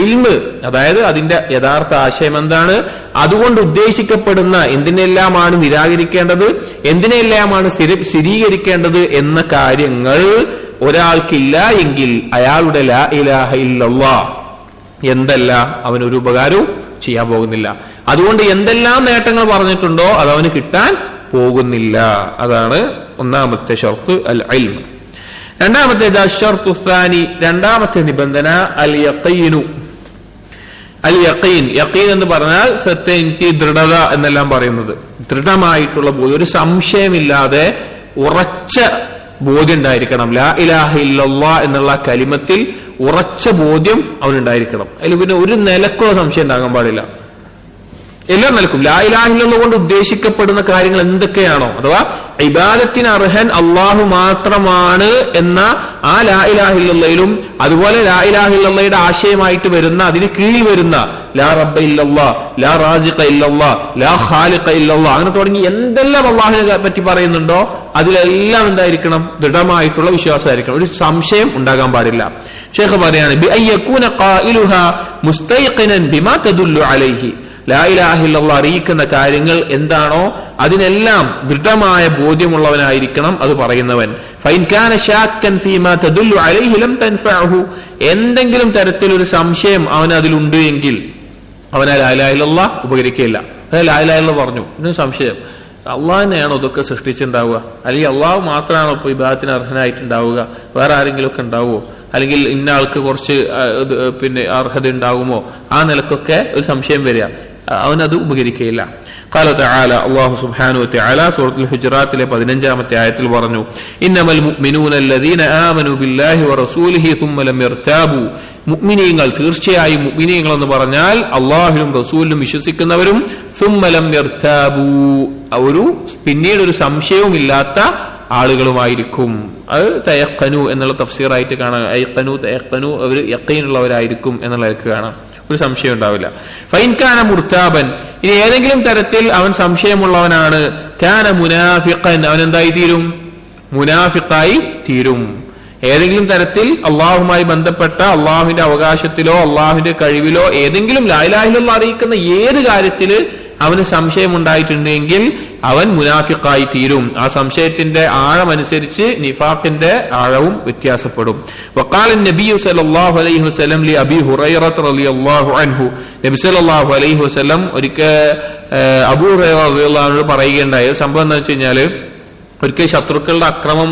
ഇൽമ്, അതായത് അതിന്റെ യഥാർത്ഥ ആശയം എന്താണ്, അതുകൊണ്ട് ഉദ്ദേശിക്കപ്പെടുന്ന എന്തിനെല്ലാമാണ് നിരാകരിക്കേണ്ടത്, എന്തിനെല്ലാമാണ് സ്ഥിരീകരിക്കേണ്ടത് എന്ന കാര്യങ്ങൾ ഒരാൾക്കില്ല എങ്കിൽ അയാളുടെ ലാ ഇലാഹ ഇല്ലല്ലാഹ് എന്തല്ല അവനൊരു ഉപകാരവും ചെയ്യാൻ പോകുന്നില്ല. അതുകൊണ്ട് എന്തെല്ലാം നേട്ടങ്ങൾ പറഞ്ഞിട്ടുണ്ടോ അത് അവന് കിട്ടാൻ പോകുന്നില്ല. അതാണ് ഒന്നാമത്തെ ഷർത്ത് അൽ ഇൽമ്. രണ്ടാമത്തേത് അശ്ശർതു ത്സാനി, രണ്ടാമത്തെ നിബന്ധന അൽ യഖീനു. അൽ യഖീൻ, യഖീൻ എന്ന് പറഞ്ഞാൽ സെർട്ടനിറ്റി, ദൃഢത എന്നെല്ലാം പറയുന്നത്. ദൃഢമായിട്ടുള്ള ബോധ്യം, ഒരു സംശയമില്ലാതെ ഉറച്ച ബോധ്യം ഉണ്ടായിരിക്കണം. ലാ ഇലാഹ ഇല്ലല്ലാഹ് എന്നുള്ള കലിമത്തിൽ ഉറച്ച ബോധ്യം അവനുണ്ടായിരിക്കണം. അതിൽ പിന്നെ ഒരു നിലക്കുള്ള സംശയം ഉണ്ടാകാൻ പാടില്ല. എല്ലാം നിലക്കും ലാ ഇലാഹ ഇല്ലല്ലാഹ് കൊണ്ട് ഉദ്ദേശിക്കപ്പെടുന്ന കാര്യങ്ങൾ എന്തൊക്കെയാണോ, അഥവാ ഇബാദത്തിന് അർഹൻ അള്ളാഹു മാത്രമാണ് എന്ന ആ ലാ ഇലാഹ ഇല്ലല്ലാഹിലും, അതുപോലെ ലാ ഇലാഹ ഇല്ലല്ലാഹയുടെ ആശയമായിട്ട് വരുന്ന, അതിന് കീഴിൽ വരുന്ന ലാ റബ്ബ ഇല്ലല്ലാഹ്, ലാ റാസിഖ ഇല്ലല്ലാഹ്, ലാ ഖാലിഖ ഇല്ലല്ലാഹ്, അങ്ങനെ തുടങ്ങി എന്തെല്ലാം അള്ളാഹുവിനെ പറ്റി പറയുന്നുണ്ടോ അതിലെല്ലാം എന്തായിരിക്കണം? ദൃഢമായിട്ടുള്ള വിശ്വാസമായിരിക്കണം. ഒരു സംശയം ഉണ്ടാകാൻ പാടില്ല. ശൈഖ് പറയാണ് ബി അൻ യകൂന ഖായിലുഹാ മുസ്തൈഖിനൻ ബിമാ തദുല്ലു അലൈഹി, ലാ ഇലാഹ ഇല്ലല്ലാഹ് അറിയിക്കുന്ന കാര്യങ്ങൾ എന്താണോ അതിനെല്ലാം ദൃഢമായ ബോധ്യമുള്ളവനായിരിക്കണം അത് പറയുന്നവൻ. ഫൈൻ കാന ശാക്കൻ ഫീമാ തദുല്ലു അലൈഹി ലം തൻഫഅഹു, എന്തെങ്കിലും തരത്തിലൊരു സംശയം അവന് അതിലുണ്ട് എങ്കിൽ അവന് ലാ ഇലാഹ ഇല്ലല്ലാഹ് ഉപകരിക്കുകയില്ല. ലാ ഇലാഹ ഇല്ലല്ലാഹ് പറഞ്ഞു, ഇതിന് സംശയം അള്ളാഹ് തന്നെയാണോ ഇതൊക്കെ സൃഷ്ടിച്ചിട്ടുണ്ടാവുക, അല്ലെങ്കിൽ അള്ളാഹു മാത്രമാണോ ഇപ്പൊ ഇബാദത്തിന് അർഹനായിട്ടുണ്ടാവുക, വേറെ ആരെങ്കിലും ഒക്കെ ഉണ്ടാവുമോ, അല്ലെങ്കിൽ ഇന്ന ആൾക്ക് കുറച്ച് പിന്നെ അർഹത ഉണ്ടാകുമോ, ആ നിലക്കൊക്കെ ഒരു സംശയം വരിക, അവനത് ഉപകരിക്കുകയില്ല. ഖാല തആല, അല്ലാഹു സുബ്ഹാനഹു വ തആല സൂറത്തുൽ ഹുജറാത്തിലെ 15-ാമത്തെ ആയത്തിൽ പറഞ്ഞു, ഇന്നമൽ മുഅ്മിനൂന അല്ലദീന ആമനു ബില്ലാഹി വറസൂലിഹി സുമ്മ ലം യർതാബു, മുഅ്മിനീങ്ങൾ, തീർച്ചയായും മുഅ്മിനീങ്ങൾ എന്ന് പറഞ്ഞാൽ അല്ലാഹുവിലും റസൂലിലും വിശ്വസിക്കുന്നവരും, സുമ്മ ലം യർതാബു, ഒരു പിന്നീട് ഒരു സംശയവുമില്ലാത്ത ആളുകളുമായിരിക്കും. അത് തയഖനു എന്നുള്ള തഫ്സീറായിട്ട് കാണാം. ഐഖനു, തയഖനു, അവർ യഖീനുള്ളവരായിരിക്കും എന്നുള്ളതൊക്കെ കാണാം. ഒരു സംശയം ഉണ്ടാവില്ല. ഫൈൻ കാന മുർതാബൻ, ഇനി ഏതെങ്കിലും തരത്തിൽ അവൻ സംശയമുള്ളവനാണ്, കാന മുനാഫിഖൻ, അവൻ എന്തായി തീരും? മുനാഫിഖായി തീരും. ഏതെങ്കിലും തരത്തിൽ അള്ളാഹുമായി ബന്ധപ്പെട്ട അള്ളാഹുവിന്റെ അവകാശത്തിലോ അള്ളാഹുവിന്റെ കഴിവിലോ ഏതെങ്കിലും ലാ ഇലാഹ ഇല്ലല്ലാഹ് അറിയിക്കുന്ന ഏത് കാര്യത്തില് അവന് സംശയം ഉണ്ടായിട്ടുണ്ടെങ്കിൽ അവൻ മുനാഫിഖായി തീരും. ആ സംശയത്തിന്റെ ആഴമനുസരിച്ച് നിഫാഖിന്റെ ആഴവും വ്യത്യാസപ്പെടും. വഖാല നബി സല്ലല്ലാഹു അലൈഹി വസല്ലം ലി അബീ ഹുറൈറ റളിയല്ലാഹു അൻഹു, നബി സല്ലല്ലാഹു അലൈഹി വസല്ലം ഒരിക്കൽ അബൂ ഹുറൈറ റളിയല്ലാഹു അൻഹു പറയുകയുണ്ടായ സംഭവം എന്താ വെച്ച് കഴിഞ്ഞാല്, ഒരിക്കൽ ശത്രുക്കളുടെ അക്രമം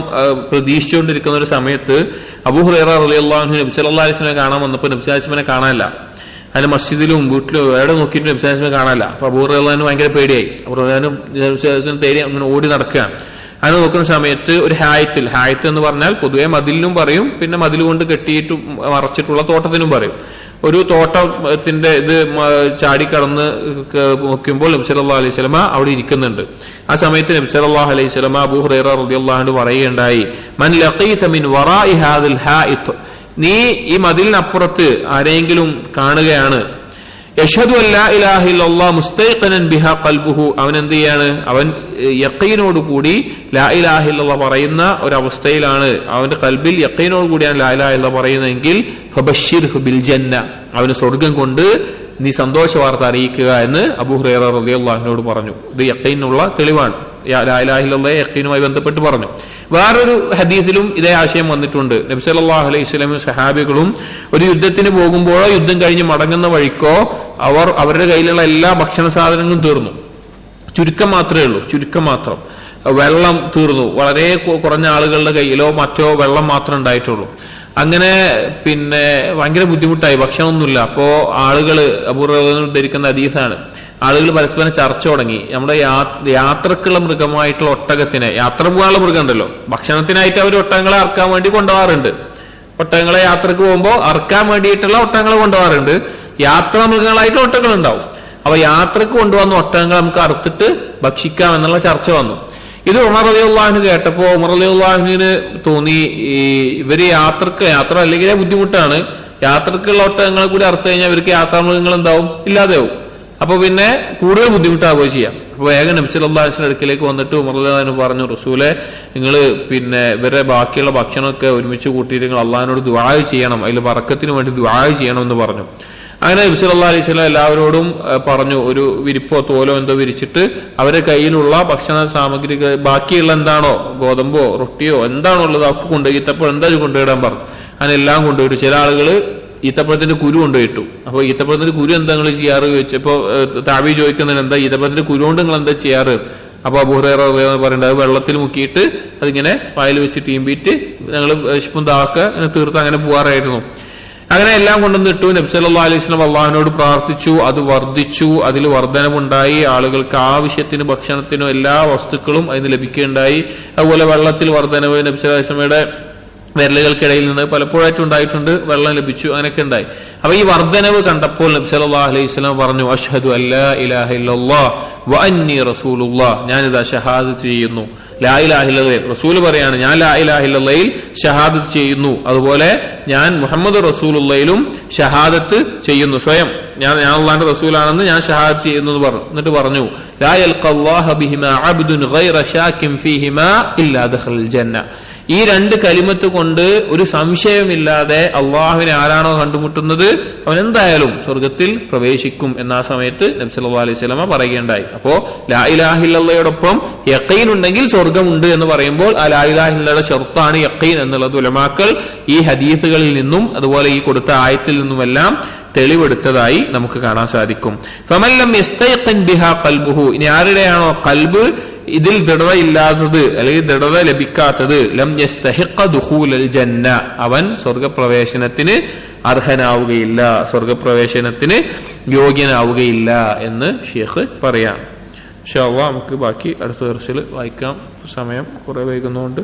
പ്രതീക്ഷിച്ചുകൊണ്ടിരിക്കുന്ന ഒരു സമയത്ത് അബൂ ഹുറൈറ റളിയല്ലാഹു അൻഹു നബി സല്ലല്ലാഹു അലൈഹി വസല്ലം കാണാൻ വന്നപ്പോൾ നബി സല്ലല്ലാഹു അലൈഹി വസല്ലം കാണാനില്ല. അതിന് മസ്ജിദിലും വീട്ടിലും എവിടെ നോക്കിയിട്ട് നബി സല്ലല്ലാഹു അലൈഹി വസല്ലം കാണാനില്ല. അപ്പൊ അബൂ ഹുറൈറ വയങ്കര പേടിയായി. അബൂ ഹുറൈറ തേടി അങ്ങനെ ഓടി നടക്കുകയാണ്. അങ്ങനെ നോക്കുന്ന സമയത്ത് ഒരു ഹായത്ത് എന്ന് പറഞ്ഞാൽ പൊതുവെ മതിലിനും പറയും, പിന്നെ മതിൽ കൊണ്ട് കെട്ടിയിട്ട് മറച്ചിട്ടുള്ള തോട്ടത്തിനും പറയും. ഒരു തോട്ടത്തിന്റെ ഇത് ചാടിക്കടന്ന് നോക്കുമ്പോൾ നബി സല്ലല്ലാഹു അലൈഹി വസല്ലമ അവിടെ ഇരിക്കുന്നുണ്ട്. ആ സമയത്ത് നബി സല്ലല്ലാഹു അലൈഹി വസല്ലമ അബൂ ഹുറൈറ റളിയല്ലാഹു അൻഹു പറയുകയുണ്ടായി, മൻ ലഖീത മിൻ വറാഇ ഹാദിൽ ഹായിത്ത്, നീ ഈ മതിലിനപ്പുറത്ത് ആരെങ്കിലും കാണുകയാണ്, യഷ്ഹദു അല്ലാ ഇലാഹ ഇല്ലല്ലാഹ് മുസ്തൈഖനൻ ബിഹാ ഖൽബുഹു, അവൻ എന്ത് ചെയ്യാണ്, അവൻ യഖീനോട് കൂടി ലാ ഇലാഹ ഇല്ലല്ലാഹ് പറയുന്ന ഒരവസ്ഥയിലാണ്, അവന്റെ ഖൽബിൽ യഖീനോട് കൂടിയാണ് ലാ ഇലാഹ ഇല്ലല്ലാഹ് പറയുന്നതെങ്കിൽ ഫബശ്ശിർഹു ബിൽ ജന്ന, അവന് സ്വർഗ്ഗം കൊണ്ട് നീ സന്തോഷ വാർത്ത അറിയിക്കുക എന്ന് അബൂ ഹുറൈറ റളിയല്ലാഹു അൻഹുവോട് പറഞ്ഞു. ഇത് യഖീനുള്ള തെളിവാണ്, ലാ ഇലാഹ ഇല്ലല്ലാഹ് യഖീനുമായി ബന്ധപ്പെട്ട് പറഞ്ഞു. വേറൊരു ഹദീസിലും ഇതേ ആശയം വന്നിട്ടുണ്ട്. നബി സല്ലല്ലാഹു അലൈഹി വസല്ലം സഹാബികളും ഒരു യുദ്ധത്തിന് പോകുമ്പോഴോ യുദ്ധം കഴിഞ്ഞ് മടങ്ങുന്ന വഴിക്കോ അവരുടെ കയ്യിലുള്ള എല്ലാ ഭക്ഷണ സാധനങ്ങളും തീർന്നു, ചുരുക്കം മാത്രമേ ഉള്ളൂ, ചുരുക്കം മാത്രം. വെള്ളം തീർന്നു, വളരെ കുറഞ്ഞ ആളുകളുടെ കയ്യിലോ മറ്റോ വെള്ളം മാത്രമേ ഉണ്ടായിട്ടുള്ളൂ. അങ്ങനെ പിന്നെ ഭയങ്കര ബുദ്ധിമുട്ടായി, ഭക്ഷണമൊന്നുമില്ല. അപ്പോ ആളുകള് അപൂർവ്വ ഹദീസാണ്, ആളുകൾ പരസ്പരം ചർച്ച തുടങ്ങി. നമ്മുടെ യാത്രക്കുള്ള മൃഗമായിട്ടുള്ള ഒട്ടകത്തിനെ, യാത്ര പോകാനുള്ള മൃഗം ഉണ്ടല്ലോ, ഭക്ഷണത്തിനായിട്ട് അവർ ഒട്ടകങ്ങളെ അറക്കാൻ വേണ്ടി കൊണ്ടുപോകാറുണ്ട്. ഒട്ടകങ്ങളെ യാത്രക്ക് പോകുമ്പോൾ അറക്കാൻ വേണ്ടിയിട്ടുള്ള ഒട്ടകങ്ങളെ കൊണ്ടുപോകാറുണ്ട്. യാത്രാ മൃഗങ്ങളായിട്ടുള്ള ഒട്ടകങ്ങൾ ഉണ്ടാവും. അപ്പൊ യാത്രക്ക് കൊണ്ടുവന്ന ഒട്ടകങ്ങൾ നമുക്ക് അറുത്തിട്ട് ഭക്ഷിക്കാം എന്നുള്ള ചർച്ച വന്നു. ഇത് ഉമർ റളിയല്ലാഹു അൻഹു കേട്ടപ്പോ ഉമർ റളിയല്ലാഹു അൻഹുവിന് തോന്നി, ഇവര് യാത്ര അല്ലെങ്കിൽ ബുദ്ധിമുട്ടാണ്, യാത്രക്കുള്ള ഒട്ടകങ്ങളെ കൂടി അറുത്ത് കഴിഞ്ഞാൽ ഇവർക്ക് യാത്രാമൃഗങ്ങൾ എന്താവും, ഇല്ലാതെയാവും. അപ്പൊ പിന്നെ കൂടുതൽ ബുദ്ധിമുട്ടാവുകയോ ചെയ്യാം. അപ്പൊ വേഗം നബി സല്ലല്ലാഹു അലൈഹി വസല്ലം അടുക്കലേക്ക് വന്നിട്ട് ഉമർ റളിയല്ലാഹു അൻഹു പറഞ്ഞു, റസൂലെ, നിങ്ങൾ പിന്നെ ഇവരെ ബാക്കിയുള്ള ഭക്ഷണമൊക്കെ ഒരുമിച്ച് കൂട്ടിയിട്ട് നിങ്ങൾ അള്ളാഹിനോട് ദുആ ചെയ്യണം, അതിൽ ബറക്കത്തിന് വേണ്ടി ദുആ ചെയ്യണം എന്ന് പറഞ്ഞു. അങ്ങനെ നബി സല്ലല്ലാഹു അലൈഹി വസല്ലം എല്ലാവരോടും പറഞ്ഞു, ഒരു വിരിപ്പോ തോലോ എന്തോ വിരിച്ചിട്ട് അവരുടെ കയ്യിലുള്ള ഭക്ഷണ സാമഗ്രി ബാക്കിയുള്ള എന്താണോ, ഗോതമ്പോ റൊട്ടിയോ എന്താണോ ഉള്ളത് ഒക്കെ കൊണ്ടുപോയി, ഈത്തപ്പഴം എന്തായാലും കൊണ്ടുപോയിടാൻ പറഞ്ഞു. അങ്ങനെ എല്ലാം കൊണ്ടുപോയിട്ടു. ചില ആളുകള് ഈത്തപ്പഴത്തിന്റെ കുരു കൊണ്ടുപോയിട്ടു. അപ്പൊ ഈത്തപ്പഴത്തിന്റെ കുരു എന്താ നിങ്ങൾ ചെയ്യാറ് ചോദിച്ചപ്പോ താബി ചോദിക്കുന്നതിന്, എന്താ ഈത്തപ്പഴത്തിന്റെ കുരു കൊണ്ട് നിങ്ങൾ എന്താ ചെയ്യാറ്? അപ്പൊ അബൂ ഹുറൈറ പറയുന്നത്, അത് വെള്ളത്തിൽ മുക്കിയിട്ട് അതിങ്ങനെ വായിൽ വെച്ച് തീമ്പിയിട്ട് ഞങ്ങൾ വിശപ്പും ദാഹമൊക്കെ തീർത്ത് അങ്ങനെ പോവാറായിരുന്നു. അങ്ങനെ എല്ലാം കൊണ്ടുവന്നിട്ടു. നബി സല്ലല്ലാഹു അലൈഹി വസല്ലം അള്ളാഹുവിനോട് പ്രാർത്ഥിച്ചു, അത് വർദ്ധിച്ചു, അതിൽ വർധനവുണ്ടായി, ആളുകൾക്ക് ആവശ്യത്തിന് ഭക്ഷണത്തിനും എല്ലാ വസ്തുക്കളും അതിന് ലഭിക്കുകയുണ്ടായി. അതുപോലെ വെള്ളത്തിൽ വർധനവ്, നബി സല്ലല്ലാഹു അലൈഹി വസല്ലമയുടെ വിരലുകൾക്കിടയിൽ നിന്ന് പലപ്പോഴായിട്ടും ഉണ്ടായിട്ടുണ്ട്, വെള്ളം ലഭിച്ചു, അങ്ങനെയൊക്കെ ഉണ്ടായി. അപ്പൊ ഈ വർധനവ് കണ്ടപ്പോൾ നബി സല്ലല്ലാഹു അലൈഹി വസല്ലം പറഞ്ഞു, അഷ്ഹദു അല്ലാ ഇലാഹ ഇല്ലല്ലാഹ് വ അന്നി റസൂലുള്ളാഹ്, ഞാനിതാ ഷഹാദത്ത് ചെയ്യുന്നു, ലാ ഇലാഹ ഇല്ലല്ലാഹ്, റസൂൽ പറയാണ്, ഞാൻ ലാ ഇലാഹ ഇല്ലല്ലാഹയിൽ ഷഹാദത്ത് ചെയ്യുന്നു, അതുപോലെ ഞാൻ മുഹമ്മദ് റസൂലുള്ളാഹിലും ഷഹാദത്ത് ചെയ്യുന്നു, സ്വയം ഞാൻ അല്ലാഹുവിന്റെ റസൂലാണെന്ന് ഞാൻ ഷഹാദത്ത് ചെയ്യുന്നു എന്ന് പറഞ്ഞു. എന്നിട്ട് പറഞ്ഞു, ലാ യൽഖല്ലാഹ ബിഹിമാ അബ്ദുൻ ഗൈറ ശാകിൻ ഫീഹിമാ ഇല്ലാ ദഖലൽ ജന്ന, ഈ രണ്ട് കലിമത്ത് കൊണ്ട് ഒരു സംശയമില്ലാതെ അള്ളാഹുവിനെ ആരാണോ കണ്ടുമുട്ടുന്നത് അവൻ എന്തായാലും സ്വർഗത്തിൽ പ്രവേശിക്കും എന്ന ആ സമയത്ത് നബി സല്ലല്ലാഹു അലൈഹി വസല്ലമ പറയുകയുണ്ടായി. അപ്പോ ലാ ഇലാഹ ഇല്ലല്ലാഹയോടൊപ്പം യഖീൻ ഉണ്ടെങ്കിൽ സ്വർഗമുണ്ട് എന്ന് പറയുമ്പോൾ ആ ലാ ഇലാഹ ഇല്ലല്ലാഹയുടെ ഷർത്താണ് യഖീൻ എന്നുള്ളത് ഉലമാക്കൾ ഈ ഹദീസുകളിൽ നിന്നും അതുപോലെ ഈ കൊടുത്ത ആയത്തിൽ നിന്നുമെല്ലാം തെളിവെടുത്തതായി നമുക്ക് കാണാൻ സാധിക്കും. ഫമൻ ലം യസ്തൈഖിൻ ബിഹാ ഖൽബുഹു, ഇനി ആരുടെയാണോ കൽബ് ഇതിൽ ദൃഢതയില്ലാത്തത് അല്ലെങ്കിൽ ദൃഢത ലഭിക്കാത്തത്, ലം യസ്തഹിഖ ദുഖൂലൽ ജന്ന, അവൻ സ്വർഗപ്രവേശനത്തിന് അർഹനാവുകയില്ല, സ്വർഗപ്രവേശനത്തിന് യോഗ്യനാവുകയില്ല എന്ന് ഷെയ്ഖ് പറയാം. ഇൻഷാ അല്ലാഹ് നമുക്ക് ബാക്കി അടുത്ത ദർസിൽ വായിക്കാം, സമയം കുറെ വൈകുന്നതുകൊണ്ട്.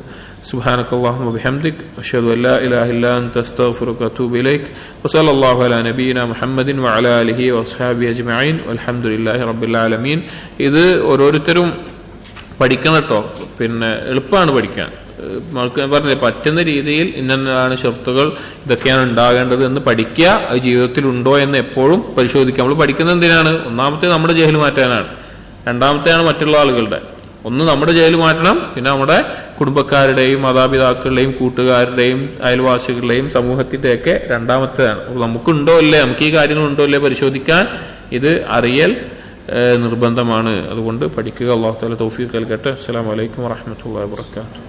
സുബ്ഹാനക്കല്ലാഹുമ്മ വബിഹംദിക് അഷ്ഹദു അല്ലാ ഇലാഹ ഇല്ലാ അൻത അസ്തഗ്ഫിറുക വഅതൂബു ഇലൈക് വസല്ലല്ലാഹു അലാ നബിയിനാ മുഹമ്മദിൻ വഅലാ ആലിഹി വസ്ഹാബിഹി അജ്മഈൻ വൽഹംദുലില്ലാഹി റബ്ബിൽ ആലമീൻ. ഇത് ഓരോരുത്തരും പഠിക്കണം കേട്ടോ, പിന്നെ എളുപ്പമാണ് പഠിക്കാൻ. നമുക്ക് പറഞ്ഞില്ലേ, പറ്റുന്ന രീതിയിൽ ഇന്നതാണ് ഷർത്തുകൾ, ഇതൊക്കെയാണ് ഉണ്ടാകേണ്ടത് എന്ന് പഠിക്കുക. അത് ജീവിതത്തിൽ ഉണ്ടോ എന്ന് എപ്പോഴും പരിശോധിക്കുക. നമ്മൾ പഠിക്കുന്നത് എന്തിനാണ്? ഒന്നാമത്തെ നമ്മുടെ ജഹൽ മാറ്റാനാണ്, രണ്ടാമത്തെയാണ് മറ്റുള്ള ആളുകളുടെ. ഒന്ന് നമ്മുടെ ജഹൽ മാറ്റണം, പിന്നെ നമ്മുടെ കുടുംബക്കാരുടെയും മാതാപിതാക്കളുടെയും കൂട്ടുകാരുടെയും അയൽവാസികളുടെയും സമൂഹത്തിന്റെയൊക്കെ രണ്ടാമത്തേതാണ്. നമുക്കുണ്ടോ അല്ലേ, നമുക്ക് ഈ കാര്യങ്ങൾ ഉണ്ടോ അല്ലേ പരിശോധിക്കാൻ ഇത് അറിയൽ നിർബന്ധമാണ്. അതുകൊണ്ട് പഠിക്കുക. അല്ലാഹു തആല തൗഫീഖ് നൽകട്ടെ. അസ്സലാമു അലൈക്കും വറഹ്മത്തുള്ളാഹി വബറകാതുഹു.